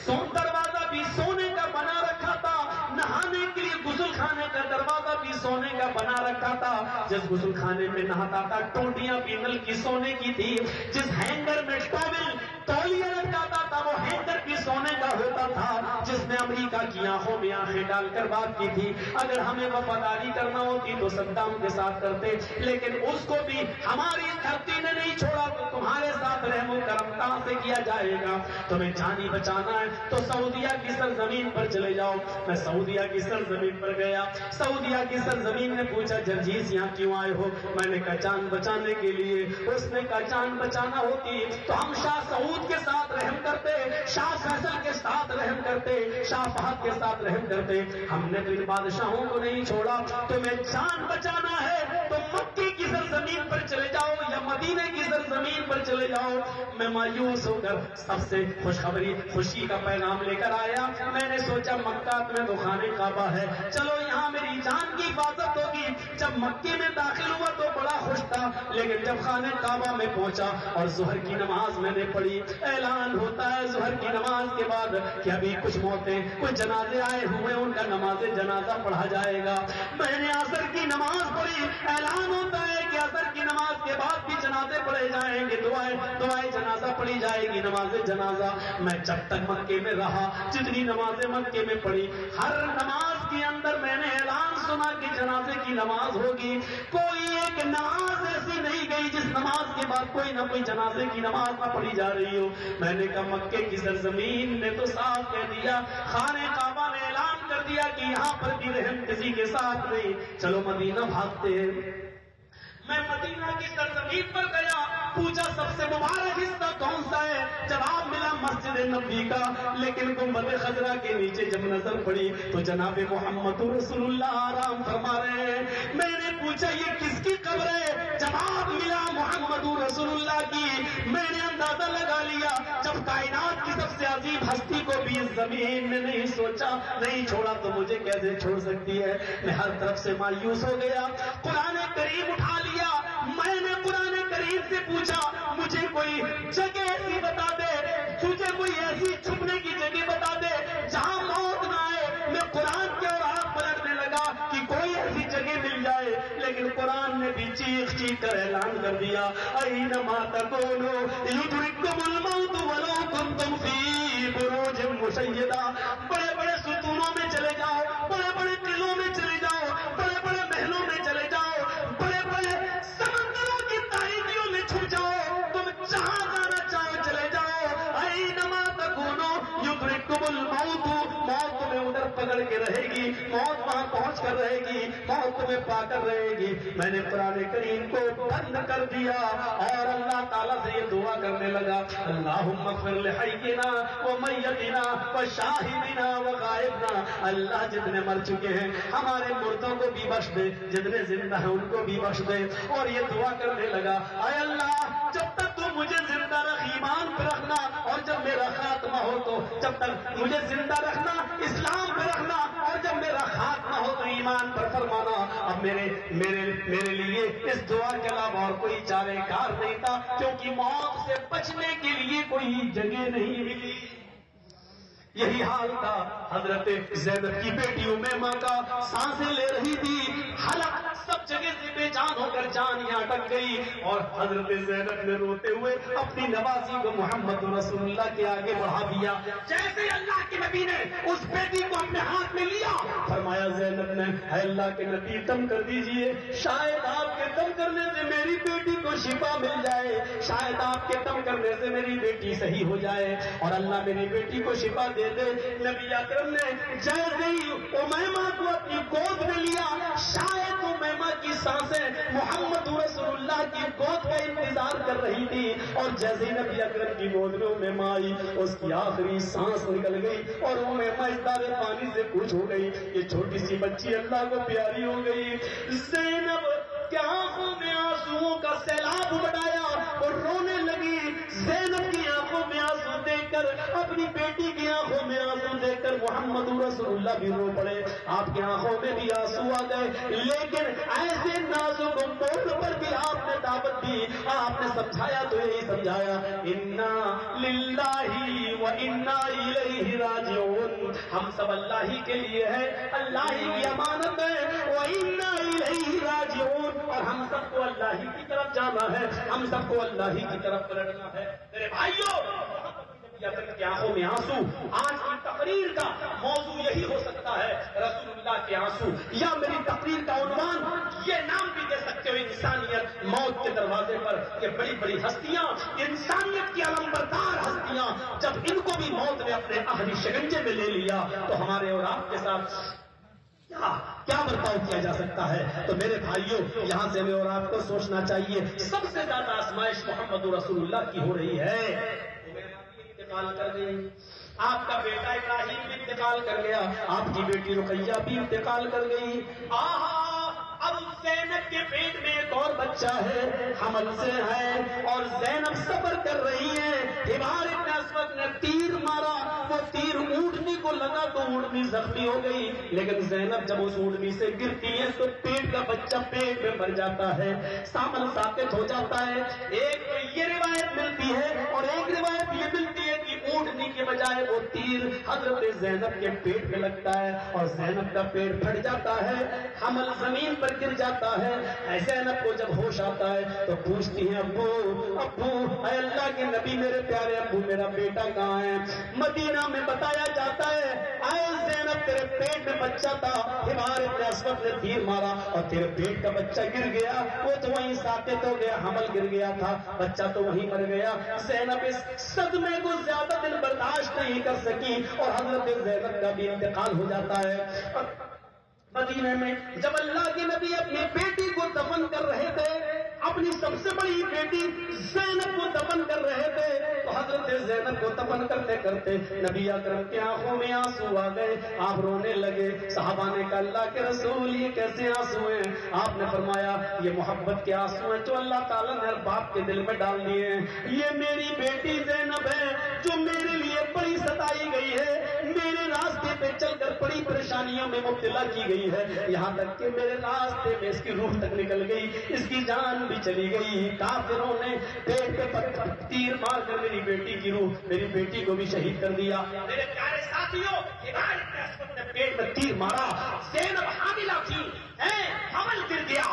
دروازہ بھی سونے کا بنا رکھا تھا, نہانے کے لیے غسل خانے کا دروازہ بھی سونے کا بنا رکھا تھا, جس غسل خانے میں نہاتا تھا ٹوٹیاں بھی نل کی سونے کی تھی, جس ہینگر میں ٹاول تولیہ لٹکاتا تھا وہ ہینگر بھی سونے کا ہوتا تھا, جس نے امریکہ کی آنکھوں میں آنکھیں ڈال کر بات کی تھی. اگر ہمیں وفاداری کرنا ہوتی تو صدام کے ساتھ کرتے, لیکن اس کو بھی ہماری دھرتی نے نہیں چھوڑا, تو تمہارے ساتھ رحم و کرم کہاں سے کیا جائے گا؟ تمہیں جانی بچانا ہے تو سعودیہ کی سرزمین پر چلے جاؤ. میں سعودیہ کی سرزمین پر گیا. سعودیہ کی سرزمین نے پوچھا جرجیس یہاں کیوں آئے ہو؟ میں نے کہا جان بچانے کے لیے. اس نے کہا جان بچانا ہوتی تو ہم شاہ سعود کے ساتھ رحم کرتے, شاہ فیصل کے ساتھ رحم کرتے, شاہ فہد کے ساتھ رحم کرتے. ہم نے تو ان بادشاہوں کو نہیں چھوڑا. تمہیں جان بچانا ہے تو مکے کی سرزمین پر چلے جاؤ یا مدینے کی سرزمین پر چلے جاؤ. میں مایوس ہو کر سب سے خوشی کا پیغام لے کر آیا. میں نے سوچا مکہ میں تو خانہ کعبہ ہے, چلو یہاں میری جان کی حفاظت ہوگی. جب مکے میں داخل ہوا تو بڑا خوش تھا, لیکن جب خانہ کعبہ میں پہنچا اور ظہر کی نماز میں نے پڑھی, اعلان ہوتا ہے ظہر کی نماز کے بعد کہ ابھی کچھ موتیں, کچھ جنازے آئے ہوئے, ان کا نماز جنازہ پڑھا جائے گا. میں نے عصر کی نماز پڑھی, اعلان ہوتا ہے کہ عصر کی نماز کے بعد بھی جنازے پڑھے جائیں گے, دعائے جنازہ پڑھی جائے گی, نماز جنازہ. میں جب تک مکے میں رہا, جتنی نمازیں مکے میں پڑھی, ہر نماز کے اندر میں نے اعلان سنا کہ جنازے کی نماز ہوگی. کوئی ایک نماز ایسی نہیں گئی جس نماز کے بعد کوئی نہ کوئی جنازے کی نماز نہ پڑھی جا رہی ہو. میں نے کہا مکے کی سرزمین نے تو صاف کہہ دیا, خانہ کعبہ نے اعلان کر دیا کہ یہاں پر بھی رحم کسی کے ساتھ نہیں, چلو مدینہ بھاگتے ہیں. میں مدینہ کی سرزمین پر گیا, پوچھا سب سے مبارک حصہ کون سا ہے؟ جواب ملا مسجد نبوی کا. لیکن گنبد خضرا کے نیچے جب نظر پڑی تو جناب محمد رسول اللہ آرام فرما رہے ہیں. میں نے پوچھا یہ کس کی قبر ہے؟ جواب ملا محمد رسول اللہ کی. میں نے اندازہ لگا لیا جب کائنات کی سب سے عظیم ہستی کو بھی اس زمین نے نہیں سوچا, نہیں چھوڑا, تو مجھے کیسے چھوڑ سکتی ہے؟ میں ہر طرف سے مایوس ہو گیا. قرآن کریم اٹھا لیا. میں نے قرآن کریم سے پوچھا مجھے کوئی جگہ ایسی بتا دے, تجھے کوئی ایسی چھپنے کی جگہ بتا دے جہاں موت نہ آئے. میں قرآن کے اور آپ پلٹنے لگا کہ کوئی ایسی جگہ مل جائے, لیکن قرآن نے بھی چیخ چیخ کر اعلان کر دیا اینما تکونوا یدرککم الموت ولو کنتم فی بروج مشیدہ. بڑے بڑے ستونوں میں چلے جاؤ, بڑے بڑے قلعوں میں چلے جاؤ, بڑے بڑے محلوں میں چلے جاؤ, بڑے بڑے سمندروں کی تاریکیوں میں چھپ جاؤ, تم جہاں جانا چاہو چلے جاؤ. اینما تکونوا یدرککم الموت, موت تمہیں ادھر پکڑ کے رہے گی, موت وہاں پہنچ کر رہے گی, موت تمہیں پا کر رہے گی. میں نے قرآن کریم کو بند کر دیا اور اللہ تعالیٰ سے یہ دعا کرنے لگا اللہم اغفر لحینا ومیتنا وشاہدنا وغائبنا. اللہ جتنے مر چکے ہیں ہمارے مردوں کو بھی بخش دے, جتنے زندہ ہیں ان کو بھی بخش دے. اور یہ دعا کرنے لگا اے اللہ جب تک تو مجھے زندہ رکھ, ایمان پہ رکھنا, اور جب میرا خاتمہ ہو تو جب تک مجھے زندہ رکھنا, اسلام پہ رکھنا, اور جب میرا خاتمہ ہو تو ایمان پر فرمانا. اب میرے لیے اس دعا کے علاوہ اور کوئی چارہ کار نہیں تھا، کیونکہ موت سے بچنے کے لیے کوئی جگہ نہیں ملی۔ یہی حال تھا حضرت زینب کی بیٹی امیمہ کا، سانسیں لے رہی تھی، حالات سب جگہ سے بے جان ہو کر جان یہاں اٹک گئی، اور حضرت زینب نے روتے ہوئے اپنی نوازی کو محمد رسول اللہ کے آگے بڑھا دیا۔ جیسے اللہ کے نبی نے اس بیٹی کو اپنے ہاتھ میں لیا، فرمایا زینب نے، اے اللہ کے نبی دم کر دیجئے، شاید آپ کے دم کرنے سے میری بیٹی کو شفا مل جائے، شاید آپ کے دم کرنے سے میری بیٹی صحیح ہو جائے اور اللہ میری بیٹی کو شفا دے دے۔ نبی اکرم نے جیسے ہی امیمہ کو اپنی گود میں لیا، شاید امیمہ کی سانسیں محمد رسول اللہ کی گود کا انتظار کر رہی تھی، اور جیسے ہی نبی اکرم کی گود میں امیمہ آئی، اس کی آخری سانس نکل گئی اور امیمہ اس دارے پانی سے کچھ ہو گئی۔ یہ چھوٹی سی بچی اللہ کو پیاری ہو گئی۔ زینب کی آنکھوں میں آنسوؤں کا سیلاب بڑھایا اور رونے لگی۔ زینب کی آنکھوں میں آنسو دیکھ کر، اپنی بیٹی کی آنکھوں میں آنسو دیکھ کر محمد رسول اللہ بھی رو پڑے۔ آپ کی آنکھوں میں بھی آنسو آ گئے، لیکن ایسے نازک موڑ پر بھی آپ نے دعوت دی، آپ نے سمجھایا تو یہی سمجھایا، انا للہ و انا الیہ راجعون، ہم سب اللہ ہی کے لیے ہے، اللہ ہی کی امانت ہے، و انا الیہ راجعون، اور ہم سب کو اللہ ہی کی طرف جانا ہے، ہم سب کو اللہ ہی کی طرف پلٹنا ہے۔ میرے بھائیوں، کی آنکھوں میں آنسو، آج کی تقریر کا موضوع یہی ہو سکتا ہے، رسول اللہ کے آنسو، یا میری تقریر کا عنوان یہ نام بھی دے سکتے ہو، انسانیت موت کے دروازے پر۔ یہ بڑی بڑی ہستیاں، انسانیت کی علمبردار ہستیاں، جب ان کو بھی موت نے اپنے اہلی شکنجے میں لے لیا تو ہمارے اور آپ کے ساتھ کیا برتاؤ کیا جا سکتا ہے؟ تو میرے بھائیوں، یہاں سے ہمیں اور آپ کو سوچنا چاہیے، سب سے زیادہ آزمائش محمد رسول اللہ کی ہو رہی ہے۔ انتقال کر گئی، آپ کا بیٹا ابراہیم بھی انتقال کر گیا، آپ کی بیٹی رقیہ بھی انتقال کر گئی۔ اب زینب کے پیٹ میں ایک اور بچہ ہے، حمل سے ہے، اور زینب صبر کر رہی ہے۔ حبار ابن اسود نے تیر مارا، وہ تیر اونٹنی کو لگا تو اونٹنی زخمی ہو گئی، لیکن زینب جب اس اونٹنی سے گرتی ہے تو پیٹ کا بچہ پیٹ میں مر جاتا ہے، سامن ثابت ہو جاتا ہے۔ ایک یہ روایت ملتی ہے اور ایک روایت یہ ملتی ہے کہ اونٹنی کے بجائے وہ تیر حضرت زینب کے پیٹ میں لگتا ہے اور زینب کا پیٹ پھٹ جاتا ہے، حمل زمین پر گر جاتا ہے۔ زینب کو جب ہوش آتا ہے تو پوچھتی ہیں، ابو ابو، اے اللہ کے نبی میرے پیارے ابو، میرا بیٹا کہاں ہے؟ مدینہ میں بتایا جاتا ہے، اے زینب تیرے پیٹ میں بچہ تھا، حبار ابن اسود نے تیر مارا اور تیرے پیٹ کا بچہ گر گیا، وہ تو وہیں ثابت ہو گیا، حمل گر گیا تھا، بچہ تو وہیں مر گیا۔ زینب اس صدمے کو زیادہ دن برداشت نہیں کر سکی اور حضرت زینب کا بھی انتقال ہو جاتا ہے۔ مدینے میں جب اللہ کے نبی اپنی بیٹی کو دفن کر رہے تھے، اپنی سب سے بڑی بیٹی زینب کو دفن کر رہے تھے، تو حضرت زینب کو دفن کرتے کرتے نبی اکرم کی آنکھوں میں آنسو آ گئے، آپ رونے لگے۔ صحابہ نے کہا، اللہ کے رسول یہ کیسے آنسو ہیں؟ آپ نے فرمایا، یہ محبت کے آنسو ہیں جو اللہ تعالیٰ نے ہر باپ کے دل میں ڈال دیے ہیں۔ یہ میری بیٹی زینب ہے جو میرے لیے بڑی ستائی گئی ہے، میرے راستے پہ چل کر بڑی پریشانیوں میں مبتلا کی گئی ہے، یہاں تک کہ میرے راستے میں اس کی روح تک نکل گئی، اس کی جان بھی چلی گئی۔ کافروں نے پیٹ پہ تیر مار کر میری بیٹی کی روح، میری بیٹی کو بھی شہید کر دیا۔ میرے پیارے ساتھیوں، نے پیٹ میں تیر مارا، زینب حاملہ تھی، حمل گر گیا،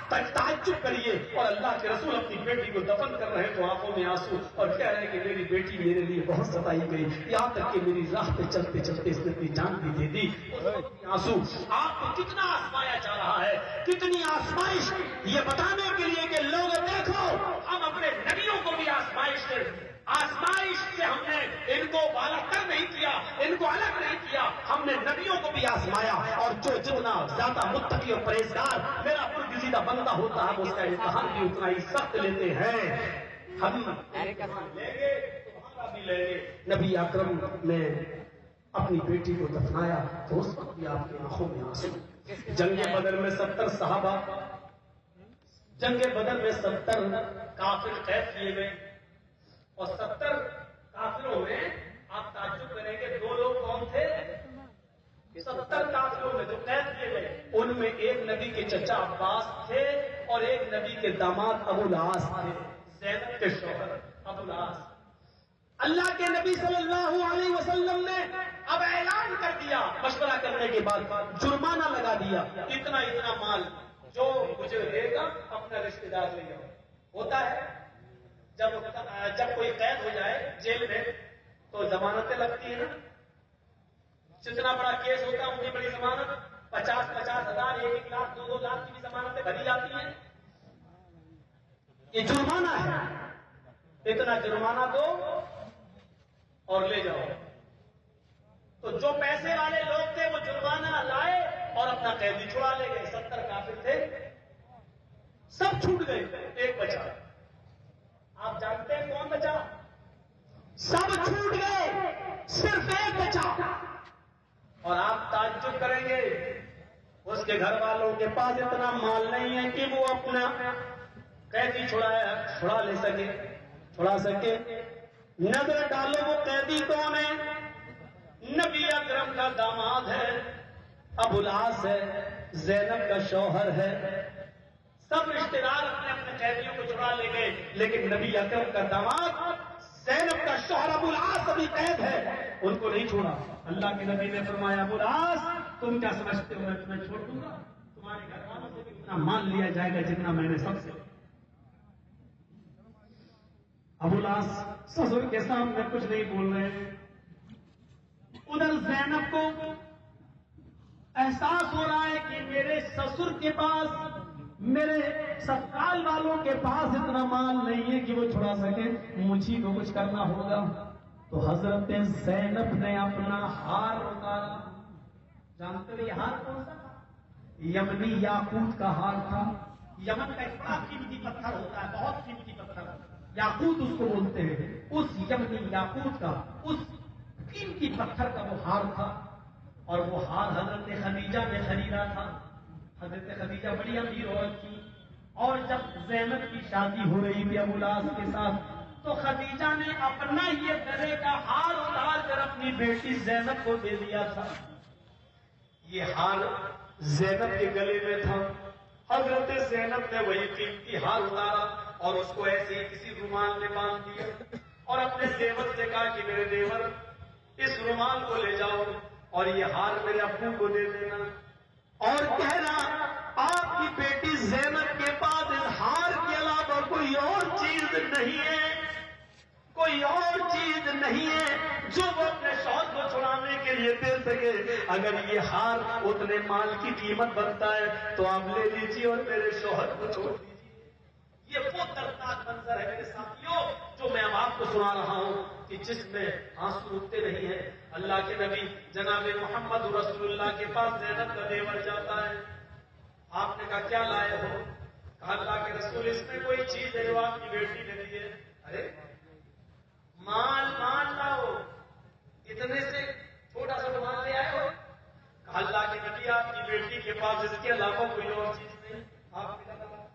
تعجب کریے، اور اللہ کے رسول اپنی بیٹی کو دفن کر رہے تو آنکھوں میں آنسو اور کہہ رہے ہیں کہ میری بیٹی میرے لیے بہت ستائی گئی، یہاں تک کہ میری راہ پہ چلتے چلتے اس نے اپنی جان بھی دے دی۔ آنسو آپ کو کتنا آزمایا جا رہا ہے، کتنی آزمائش، یہ بتانے کے لیے کہ لوگ دیکھو ہم اپنے نبیوں کو بھی آزمائش سے ہم نے ان کو بالا تر نہیں کیا، ان کو الگ نہیں کیا، ہم نے نبیوں کو بھی آزمایا، اور جو جتنا زیادہ متقی اور پرہیزگار میرا برگزیدہ بندہ ہوتا ہے اس کا امتحان بھی اتنا ہی سخت لیتے ہیں۔ ہم لیں گے تمہارا بھی لیں گے۔ نبی اکرم نے اپنی بیٹی کو دفنایا تو اس وقت بھی آپ کی آنکھوں میں آنسو۔ جنگ بدر میں 70 صحابہ، جنگ بدر میں 70 کافر قید کیے گئے، اور 70 کافروں میں آپ تعجب کریں گے 2 لوگ کون تھے؟ 70 کافروں میں جو قید کیے گئے ان میں ایک نبی کے چچا عباس تھے اور ایک نبی کے داماد ابو العاص تھے، زینب کے شوہر ابو العاص۔ اللہ کے نبی صلی اللہ علیہ وسلم نے اب اعلان کر دیا، مشورہ کرنے کے بعد جرمانہ لگا دیا، اتنا اتنا مال جو مجھے دے گا اپنا رشتہ دار لے جاؤ۔ ہوتا ہے جب کوئی قید ہو جائے جیل میں تو ضمانتیں لگتی ہیں نا، جتنا بڑا کیس ہوتا ہے اتنی بڑی ضمانت، 50,000 1 لاکھ 2 لاکھ کی بھی ضمانتیں بھری جاتی ہیں۔ یہ جرمانہ ہے، اتنا جرمانہ دو اور لے جاؤ۔ تو جو پیسے والے لوگ تھے وہ جرمانہ لائے اور اپنا قیدی چھڑا لے گئے۔ 70 کافر تھے، سب چھوٹ گئے، ایک بچا۔ آپ جانتے ہیں کون بچا؟ سب چھوٹ گئے، صرف ایک بچا۔ اور آپ تعجب کریں گے اس کے گھر والوں کے پاس اتنا مال نہیں ہے کہ وہ اپنا قیدی چھڑا لے سکے، چھڑا سکے۔ نظر ڈالو وہ قیدی کون ہے؟ نبی اکرم کا داماد ہے، ابو العاص ہے، زینب کا شوہر ہے۔ سب رشتے دار اپنے اپنے قیدیوں کو چھڑا لے گئے، لیکن نبی اکرم کا داماد زینب کا شوہر ابو العاص ابھی قید ہے، ان کو نہیں چھوڑا۔ اللہ کے نبی نے فرمایا ابو العاص تم کیا سمجھتے ہو میں تمہیں چھوڑ دوں گا؟ تمہارے گھر والوں سے بھی اتنا مان لیا جائے گا جتنا میں نے سب سے۔ ابو العاص سسر کے سامنے کچھ نہیں بول رہے۔ ادھر زینب کو احساس ہو رہا ہے کہ میرے سسر کے پاس، میرے سسرال والوں کے پاس اتنا مال نہیں ہے کہ وہ چھڑا سکے، مجھے کو کچھ کرنا ہوگا۔ تو حضرت زینب نے اپنا ہار اتارا۔ جانتے ہو یہ ہار کون سا تھا؟ یمنی یاقوت کا ہار تھا۔ یمن کا ایک بڑا قیمتی پتھر ہوتا ہے، بہت قیمتی پتھر، یاقوت اس کو بولتے ہیں۔ اس یمنی یاقوت کا، اس قیمتی پتھر کا وہ ہار تھا، اور وہ ہار حضرت خدیجہ نے خریدا تھا۔ حضرت خدیجہ بڑی امیر عورت تھی، اور جب زینب کی شادی ہو رہی تھی ابو العاص کے ساتھ تو خدیجہ نے اپنا یہ گلے کا ہار اتار کر اپنی بیٹی زینب کو دے دیا تھا۔ یہ ہار زینب کے گلے میں تھا، حضرت زینب نے وہی قیمتی ہار اتارا اور اس کو ایسے ہی کسی رومال میں باندھ دیا، اور اپنے دیور سے کہا کہ میرے دیور اس رومال کو لے جاؤ اور یہ ہار میرے ابو کو دے دینا، اور کہنا آپ کی بیٹی زینب کے پاس اس ہار کے علاوہ کوئی اور چیز نہیں ہے، کوئی اور چیز نہیں ہے جو وہ اپنے شوہر کو چھڑانے کے لیے دے سکے۔ اگر یہ ہار اتنے مال کی قیمت بنتا ہے تو آپ لے لیجیے اور میرے شوہر کو چھوڑ دیجیے۔ یہ وہ دردناک منظر ہے میرے ساتھیوں جو میں اب آپ کو سنا رہا ہوں کہ جس میں آنسو رکتے نہیں ہیں۔ اللہ کے نبی جناب محمد رسول اللہ کے پاس زینب کا دیور جاتا ہے۔ آپ نے کہا کیا لائے ہو؟ کہا اللہ کے رسول اس میں کوئی چیز ہے جو آپ کی بیٹی نے دی ہے۔ ارے مال لاؤ، اتنے سے چھوٹا سا مال لے آئے ہو؟ کہا اللہ کے نبی آپ کی بیٹی کے پاس اس کے علاوہ کوئی اور چیز نہیں۔ آپ نے کہا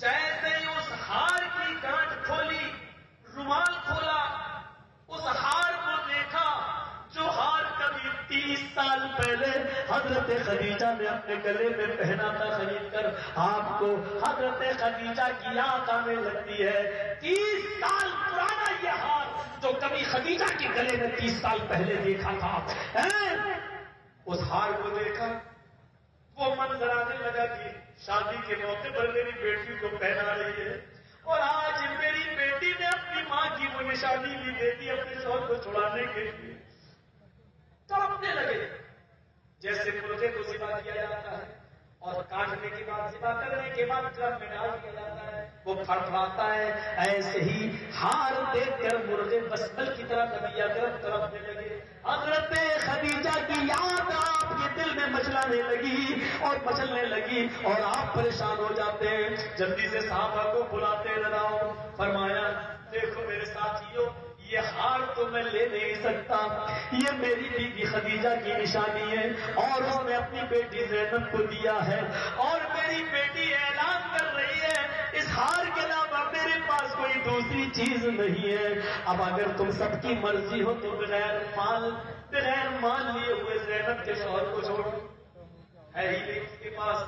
جیسے ہی اس ہار کی گانٹھ کھولی، رومال کھولا، اس ہار کو دیکھا جو ہار کبھی 30 سال پہلے حضرت خدیجہ نے اپنے گلے میں پہنا تھا خرید کر۔ آپ کو حضرت خدیجہ کی یاد آنے لگتی ہے، 30 سال پرانا یہ ہار جو کبھی خدیجہ کے گلے میں 30 سال پہلے دیکھا تھا۔ اس ہار کو دیکھا، وہ منظر آنے لگا کہ شادی کے موقع پر میری بیٹی کو پہنا رہی ہے، اور آج میری بیٹی نے اپنی ماں کی وہ نشانی بھی دے دی اپنے شوہر کو چھڑانے کے لیے۔ تڑپنے لگے جیسے مرغے کو ذبح کیا جاتا ہے اور کاٹنے کے بعد ذبح کرنے کے بعد ڈرم میں ڈال دیا جاتا ہے، وہ پھڑپڑاتا ہے، ایسے ہی ہار دیکھ کر مرغے بسمل کی طرح نبی اکرم تڑپنے لگے۔ حضرت خدیجہ کی یاد آپ کے دل میں مچلانے لگی اور مچلنے لگی، اور آپ پریشان ہو جاتے ہیں۔ جلدی سے صحابہ کو بلاتے لگاؤ۔ فرمایا دیکھو میرے ساتھیوں، یہ ہار تو میں لے نہیں سکتا، یہ میری بیوی خدیجہ کی نشانی ہے اور اس نے اپنی بیٹی زینب کو دیا ہے، اور میری بیٹی اعلان کر رہی ہے اس ہار کے علاوہ میرے پاس کوئی دوسری چیز نہیں ہے۔ اب اگر تم سب کی مرضی ہو تو بغیر مال لیے ہوئے زینب کے شوہر کو چھوڑ ہے ہی نہیں اس کے پاس.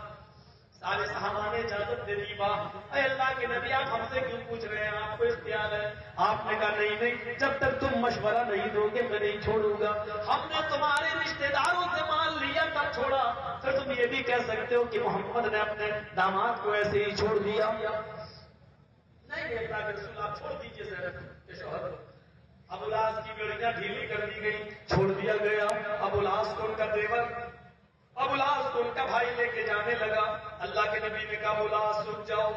سارے صحابہ نے اجازت دے دی. اے اللہ کے نبی آپ ہم سے کیوں پوچھ رہے ہیں؟ آپ کو اختیار ہے. آپ نے کہا نہیں جب تک تم مشورہ نہیں دو گے میں نہیں چھوڑوں گا. ہم نے تمہارے رشتے داروں سے مال لیا تب چھوڑا. پھر تم یہ بھی کہہ سکتے ہو کہ محمد نے اپنے داماد کو ایسے ہی چھوڑ دیا. نہیں اللہ کے رسول آپ چھوڑ دیجیے زینب کے شوہر کو. ابو الاس کی بیڑیاں ڈھیلی کر دی گئی, چھوڑ دیا گیا. ابو الاس کو ان کا دیور, ابو الاس کو ان کا بھائی لے کے جانے لگا. اللہ کے نبی نے کہا ابو الاس رک جاؤ,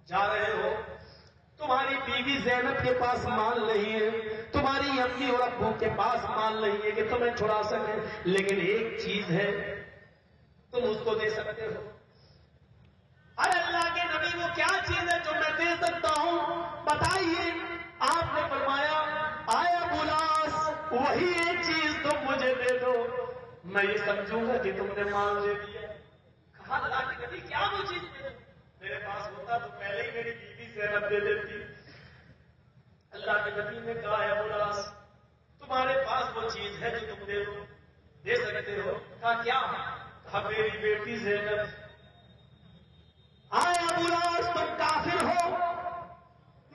جا رہے ہو, تمہاری بیوی زینب کے پاس مال نہیں ہے, تمہاری امی اور ابو کے پاس مال نہیں ہے کہ تمہیں چھڑا سکے, لیکن ایک چیز ہے تم اس کو دے سکتے ہو. ارے اللہ کے نبی وہ کیا چیز ہے جو میں دے سکتا ہوں بتائیے. آپ نے فرمایا آیا ابو الاس وہی ایک چیز تم مجھے دے دو, میں یہ سمجھوں گا کہ تم نے مال دے دیا. کہا اللہ کے نبی کیا وہ چیز دے دو؟ میرے پاس ہوتا تو پہلے ہی میری بیوی زینب دے دیتی. اللہ کے نبی نے کہا ہے ابو الاس تمہارے پاس وہ چیز ہے جو تم دے سکتے ہو. کہا کیا؟ کہا میری بیٹی زینب. آئے ابو الاس تم کافر ہو,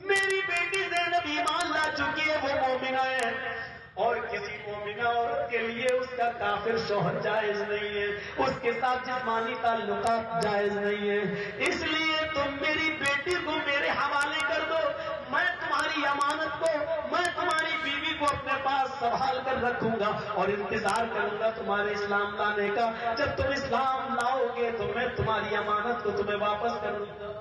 میری بیٹی زینب ایمان لا چکی ہے, وہ مومنہ ہے, اور کسی مومنہ عورت کے لیے اس کا کافر شوہر جائز نہیں ہے, اس کے ساتھ جسمانی تعلقات جائز نہیں ہے. اس لیے تم میری بیٹی کو میرے حوالے کر دو, میں تمہاری امانت کو, میں تمہاری بیوی کو اپنے پاس سنبھال کر رکھوں گا اور انتظار کروں گا تمہارے اسلام لانے کا. جب تم اسلام لاؤ گے تو میں تمہاری امانت کو تمہیں واپس کر دوں گا.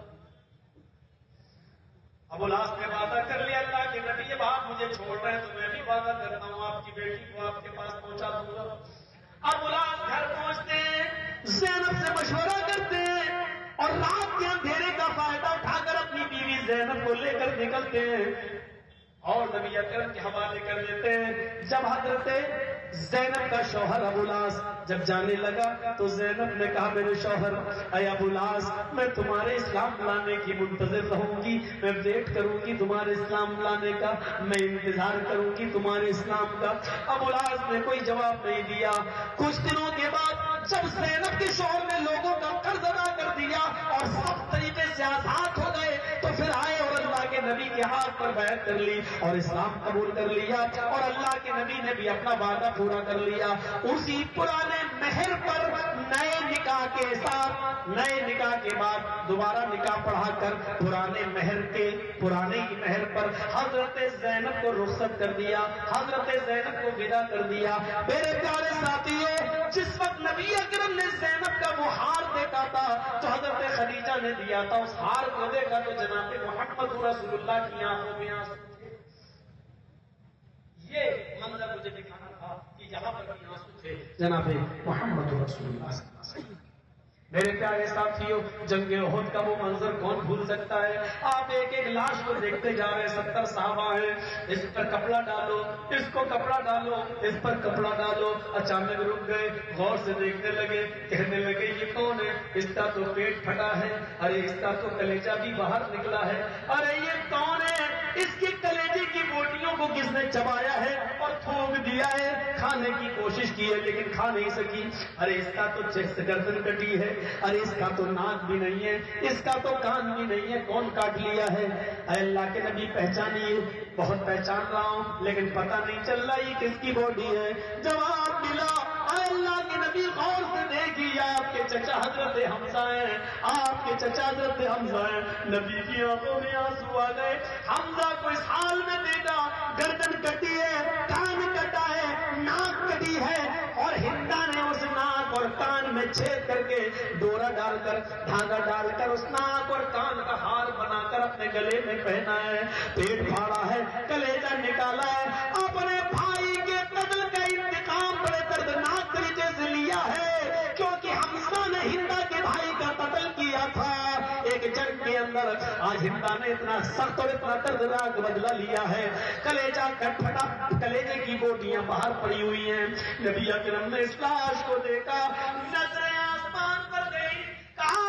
ابو الاس نے وعدہ کر لیا اللہ کے نبی جب آپ مجھے چھوڑ رہے ہیں تو میں بھی وعدہ کرتا ہوں آپ کی بیٹی کو آپ کے پاس پہنچا دوں گا. ابو الاس گھر پہنچتے ہیں, زینب سے مشورہ کرتے ہیں اور رات کے اندھیرے کا فائدہ اٹھا کر اپنی بیوی زینب کو لے کر نکلتے ہیں اور نبی اکرم کے حوالے کر دیتے ہیں. جب حضرت زینب کا شوہر ابو الاس جب جانے لگا تو زینب نے کہا میرے شوہر اے ابو الاس میں تمہارے اسلام لانے کی منتظر رہوں گی, میں ویٹ کروں گی تمہارے اسلام لانے کا, میں انتظار کروں گی تمہارے اسلام کا. ابو الاس نے کوئی جواب نہیں دیا. کچھ دنوں کے بعد جب زینب کے شوہر نے لوگوں کا قرض ادا کر دیا اور سب طریقے سے آزاد ہو گئے تو پھر آئے اور اللہ کے نبی کے ہاتھ پر بیعت کر لی اور اسلام قبول کر لیا اور اللہ کے نبی نے بھی اپنا وعدہ پورا کر لیا. اسی پرانے مہر پر نئے نکاح کے ساتھ, نئے نکاح کے بعد دوبارہ نکاح پڑھا کر پرانے ہی مہر پر حضرت زینب کو رخصت کر دیا, حضرت زینب کو ودا کر دیا. میرے پیارے ساتھیوں, جس وقت نبی اکرم نے زینب کا وہ ہار دیکھا تھا تو حضرت خدیجہ نے دیا تھا, اس ہار کو دیکھا تو جناب محمد رسول اللہ کی آنکھوں میں آنسو تھے. یہ منظر مجھے دکھانا تھا کہ یہاں پر بھی آنسو تھے جناب محمد رسول اللہ صلی اللہ علیہ وسلم. میرے پیارے ساتھیوں, جنگ احد کا وہ منظر کون بھول سکتا ہے؟ آپ ایک ایک لاش کو دیکھتے جا رہے ہیں, 70 صحابہ ہیں, اس پر کپڑا ڈالو, اس کو کپڑا ڈالو, اس پر کپڑا ڈالو. اچانک رک گئے, غور سے دیکھنے لگے, کہنے لگے یہ کون ہے؟ اس کا تو پیٹ پھٹا ہے, ارے اس کا تو کلیجہ بھی باہر نکلا ہے, ارے یہ کون ہے؟ اس کے کلیجے کی بوٹیوں کو کس نے چبایا ہے اور تھوک دیا ہے؟ کھانے کی کوشش کی ہے لیکن کھا نہیں سکی. ارے اس کا تو چیسٹ گردن کٹی ہے, ارے اس کا تو ناک بھی نہیں ہے, اس کا تو کان بھی نہیں ہے, کون کاٹ لیا ہے؟ اے اللہ کے نبی پہچانیے. بہت پہچان رہا ہوں لیکن پتہ نہیں چل رہا یہ کس کی باڈی ہے. جواب ملا, اے اللہ کے نبی غور سے دیکھیے, آپ کے چچا حضرت حمزہ ہیں, آپ کے چچا حضرت حمزہ ہیں. نبی کی آنکھوں میں آنسو آ گئے. حمزہ کو اس حال میں دیکھا, گردن کٹی ہے, کان کٹا ہے, ناک کٹی ہے اور ہندا نے اس ناک اور کان میں چھید کر کے ڈورا ڈال کر, دھاگا ڈال کر اس ناک اور کان کا ہار بنا کر اپنے گلے میں پہنا ہے. پیٹ پھاڑا ہے, کلیجہ نکالا ہے, اپنے بھائی کے قتل کا انتقام بڑے دردناک طریقے سے لیا ہے کیونکہ حمزہ نے ہندا کے بھائی کا قتل کیا تھا ایک جنگ کے اندر. آج ہندا نے اتنا سخت اور اتنا دردناک بدلہ لیا ہے. کلیجہ کٹ پھٹا, کلیجے کی بوٹیاں باہر پڑی ہوئی ہیں. نبی اکرم نے اس لاش کو دیکھا, نظریں آسمان پر گئی, کہا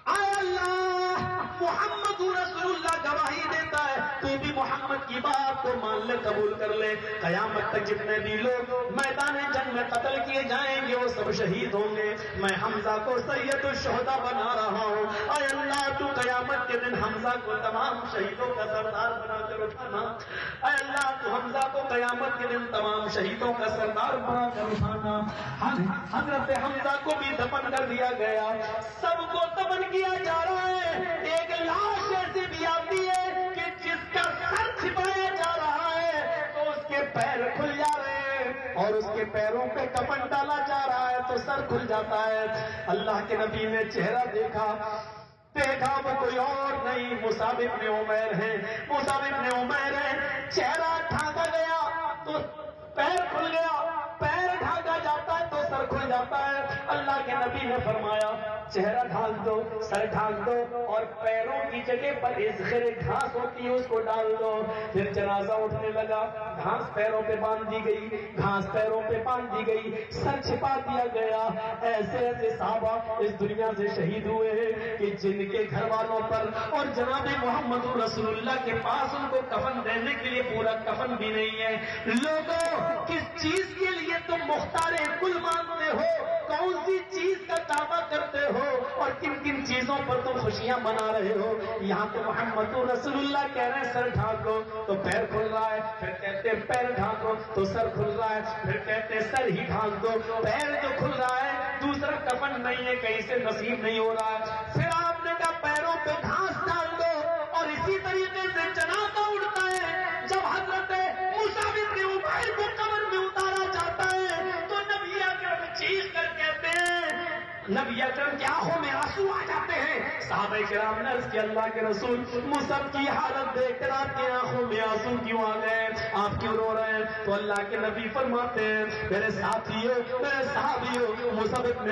اے اللہ محمد رسول اللہ گواہی دیتا ہے, تو بھی محمد محمد کی بات کو مان لے، قبول کر لے، قیامت تک جتنے بھی لوگ میدان جنگ میں قتل کیے جائیں گے وہ سب شہید ہوں گے۔ میں حمزہ کو سید الشہداء بنا رہا ہوں، اے اللہ تو قیامت کے دن حمزہ کو تمام شہیدوں کا سردار بنا کر اٹھانا، اے اللہ تو حمزہ کو قیامت کے دن تمام شہیدوں کا سردار بنا کر اٹھانا۔ حضرت حمزہ کو بھی دفن کر دیا گیا، سب کو دفن کیا جا رہا ہے، ایک لاش ایسی بھی آتی ہے کہ جس کا سر چھپایا جا رہا ہے تو اس کے پیر کھل جا رہے ہیں، اور اس کے پیروں پہ کفن ڈالا جا رہا ہے تو سر کھل جاتا ہے۔ اللہ کے نبی نے چہرہ دیکھا وہ کوئی اور نہیں، مصعب ابن عمیر ہے، مصعب ابن عمیر ہے۔ چہرہ ڈھانکا گیا تو پیر کھل گیا، پیر ڈھانکا جاتا ہے تو سر کھل جاتا ہے۔ اللہ کے نبی نے فرمایا چہرہ ڈھانک دو، سر ڈھانک دو، اور پیروں کی جگہ پر ازخر گھاس ہوتی ہے اس کو ڈال دو۔ پھر جنازہ اٹھنے لگا، گھاس پیروں پہ باندھ دی گئی، گھاس پیروں پہ باندھ دی گئی، سر چھپا دیا گیا۔ ایسے ایسے صحابہ اس دنیا سے شہید ہوئے ہیں کہ جن کے گھر والوں پر اور جناب محمد رسول اللہ کے پاس ان کو کفن دینے کے لیے پورا کفن بھی نہیں ہے۔ لوگوں، کس چیز کے لیے تم مختار کل مانتے ہو؟ کون سی چیز کا دعویٰ کرتے ہو اور کن کن چیزوں پر تم خوشیاں منا رہے ہو؟ یہاں تو محمد رسول اللہ کہہ رہے ہیں سر ڈھانکو تو پیر کھل رہا ہے، پھر کہتے ہیں پیر ڈھانکو تو سر کھل رہا ہے، پھر کہتے ہیں سر ہی ڈھانک دو، پیر جو کھل رہا ہے دوسرا کفن نہیں ہے، کہیں سے نصیب نہیں ہو رہا ہے۔ پھر آپ نے کہا پیروں پہ گھاس ڈال دو، اور اسی طریقے سے جنازہ اڑتا ہے۔ جب حضرت مصعب ابن عمیر کو قبر میں اتارا جاتا ہے تو نبی اکرم چیخ کر کہتے ہیں، نبی اکرم کی آنکھوں میں آنسو آ جاتے ہیں۔ صحابہ کرام نے عرض کیا اللہ کے رسول مصعب کی حالت دیکھ کر آپ کی آنکھوں میں آنسو کیوں آ گئے، آپ کیوں رو رہے ہیں؟ تو اللہ کے نبی فرماتے ہیں میرے ساتھیوں، میرے صحابیوں، مصعب ابن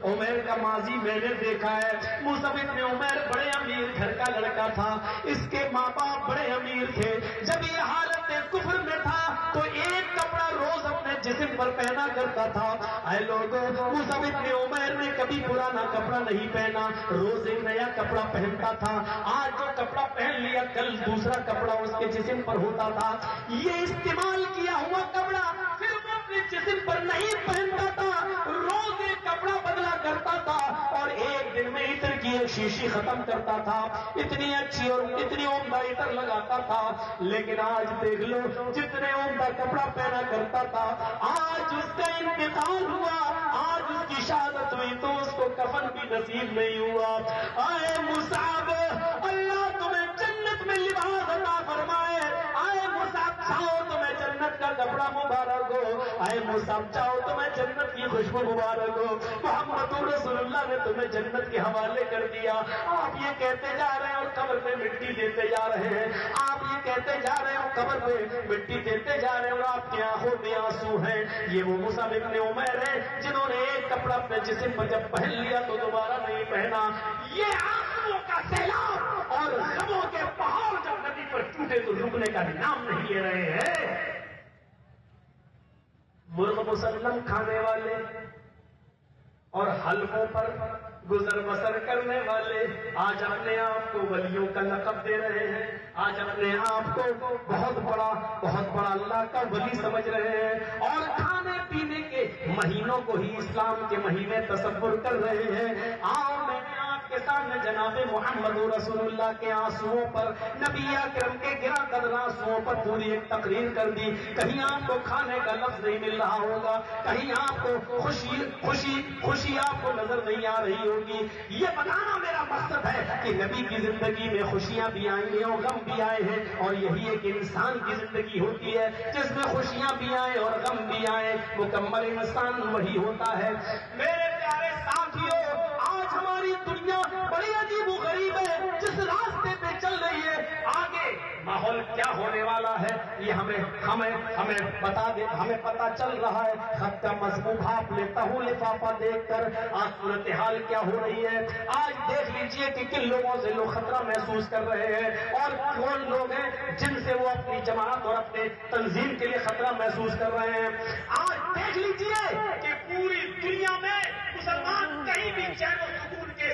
عمیر کا ماضی میں نے دیکھا ہے۔ مصعب ابن عمیر بڑے امیر گھر کا لڑکا تھا، اس کے ماں باپ بڑے امیر تھے۔ جب یہ حالت کفر میں تھا تو ایک کپڑا روز اپنے جسم پر پہنا کرتا تھا۔ اے لوگوں، مصعب ابن عمیر نے کبھی پرانا کپڑا نہیں پہنا، روز ایک نیا کپڑا پہنتا تھا۔ آج جو کپڑا پہن لیا کل دوسرا کپڑا اس کے جسم پر ہوتا تھا۔ یہ استعمال کیا ہوا کپڑا پھر وہ اپنے جسم پر نہیں پہنتا تھا، روز ایک کپڑا بدلا کرتا تھا، اور ایک دن میں عطر کی ایک شیشی ختم کرتا تھا۔ اتنی اچھی اور اتنی عمدہ عطر لگاتا تھا، لیکن آج دیکھ لو جتنے عمدہ کپڑا پہنا کرتا تھا، آج اس کا انتقال ہوا، آج اس کی شہادت ہوئی تو اس کو کفن بھی نصیب نہیں ہوا۔ اے مصعب، اللہ تمہیں جنت میں لباس عطا فرمائے۔ اے مصعب جاؤ تمہیں جنت کا کپڑا مبارک ہو، اے مصعب جاؤ تمہیں جنت کی خوشبو مبارک ہو۔ محمد رسول اللہ نے تمہیں جنت کے حوالے کر دیا۔ آپ یہ کہتے جا رہے ہیں اور قبر میں مٹی دیتے جا رہے ہیں، آپ یہ کہتے جا رہے ہیں قبر میں مٹی دیتے جا رہے ہیں اور آپ کی آنکھوں میں آنسو ہیں۔ یہ وہ مصعب ابن عمیر ہیں جنہوں نے ایک کپڑا اپنے جسم پر جب پہن لیا تو دوبارہ نہیں پہنا۔ یہ آنسوؤں کا سیلاب اور غموں کے پہاڑ جب ندی پر ٹوٹے تو رکنے کا نام نہیں لے رہے ہیں۔ مرغ مسلم کھانے والے اور حلقوں پر گزر بسر کرنے والے آج اپنے آپ کو ولیوں کا لقب دے رہے ہیں، آج اپنے آپ کو بہت بڑا اللہ کا ولی سمجھ رہے ہیں، اور کھانے پینے کے مہینوں کو ہی اسلام کے مہینے تصور کر رہے ہیں۔ میں نے آپ کے سامنے جناب محمد رسول اللہ کے آنسوؤں پر، نبی اکرم کے گرا قدر آنسوؤں پر پوری ایک تقریر کر دی۔ کہیں آپ کو کھانے کا لفظ نہیں مل رہا ہوگا، کہیں آپ کو خوشی آپ کو نظر نہیں آ رہی ہوگی۔ یہ بتانا میرا مقصد ہے کہ نبی کی زندگی میں خوشیاں بھی آئی ہیں اور غم بھی آئے ہیں، اور یہی ایک انسان کی زندگی ہوتی ہے جس میں خوشیاں بھی آئیں اور غم بھی آئیں۔ مکمل انسان وہی ہوتا ہے۔ میرے پیارے ساتھیوں، آج ہماری دنیا بڑی عجیب و غریب ہے، جس راستے پہ چل رہی ہے آگے ماحول کیا ہونے والا ہے یہ ہمیں بتا دے، ہمیں پتا چل رہا ہے۔ خط کا مضمون بھاپ لیتا ہوں لفافہ دیکھ کر، آج صورتحال کیا ہو رہی ہے۔ آج دیکھ لیجئے کہ کن لوگوں سے لوگ خطرہ محسوس کر رہے ہیں اور کون لوگ ہیں جن سے وہ اپنی جماعت اور اپنے تنظیم کے لیے خطرہ محسوس کر رہے ہیں۔ آج دیکھ لیجئے کہ پوری دنیا میں مسلمان کہیں بھی چین و سکون کے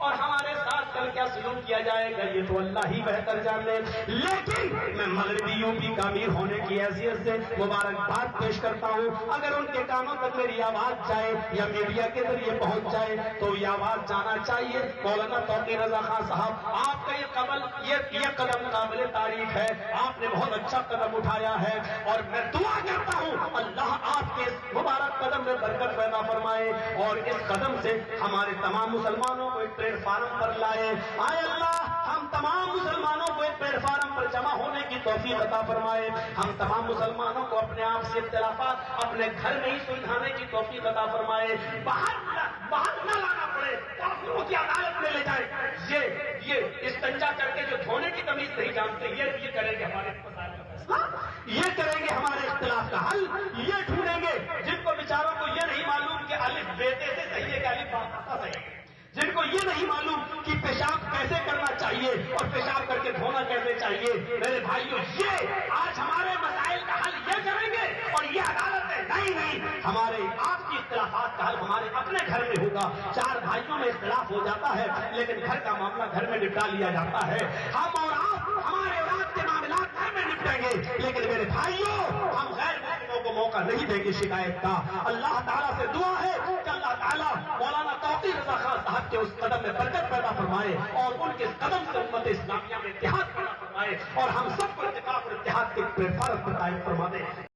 اور ہمارے ساتھ کل کیا سلوک کیا جائے گا یہ تو اللہ ہی بہتر جانے. لیکن میں مغربی یوپی کا امیر ہونے کی حیثیت سے مبارکباد پیش کرتا ہوں. اگر ان کے کانوں تک میری آواز جائے یا میڈیا کے ذریعے پہنچ جائے تو یہ آواز جانا چاہیے. مولانا توقیر رضا خان صاحب آپ کا یہ قدم قابل تعریف ہے. آپ نے بہت اچھا قدم اٹھایا ہے اور میں دعا کرتا ہوں اللہ آپ کے اس مبارک قدم میں برکت پیدا فرمائے اور اس قدم سے ہمارے تمام مسلمانوں کو ایک پلیٹ فارم پر لائے. آئے اللہ ہم تمام مسلمانوں کو ایک پلیٹ فارم پر جمع ہونے کی توفیق عطا فرمائے. ہم تمام مسلمانوں کو اپنے آپ سے اختلافات اپنے گھر میں ہی سلجھانے کی توفیق عطا فرمائے. باہر نہ لانا پڑے, کافروں کی عدالت میں لے جائے. یہ استنجا کر کے جو دھونے کی تمیز نہیں جانتے یہ کریں گے ہمارے مسائل کا فیصلہ, یہ کریں گے ہمارے اختلاف کا حل, یہ ڈھونڈیں گے جن کو بیچاروں کو یہ نہیں معلوم کہ الف بیتے سے صحیح ہے کہ الف باتا صحیح ہے, جن کو یہ نہیں معلوم کہ پیشاب کیسے کرنا چاہیے اور پیشاب کر کے دھونا کیسے چاہیے. میرے بھائیوں یہ آج ہمارے مسائل کا حل یہ کریں گے اور یہ عدالت ہے نہیں ہمارے آپ کی اختلافات کا حل ہمارے اپنے گھر میں ہوگا. چار بھائیوں میں اختلاف ہو جاتا ہے لیکن گھر کا معاملہ گھر میں نپٹا لیا جاتا ہے. ہم اور آپ ہمارے اولاد کے معاملات گھر میں نپٹیں گے لیکن میرے بھائیوں ہم غیر مسلموں کو موقع نہیں دیں گے شکایت کا. اللہ تعالیٰ سے دعا ہے کہ اللہ تعالیٰ مولانا توقیر رضا خان صاحب کے اس قدم میں برکت پیدا فرمائے اور ان کے قدم سے امت اسلامیہ میں اتحاد پیدا فرمائے اور ہم سب کو اتفاق اور اتحاد کے پلیٹ فارم پر قائم فرما دے.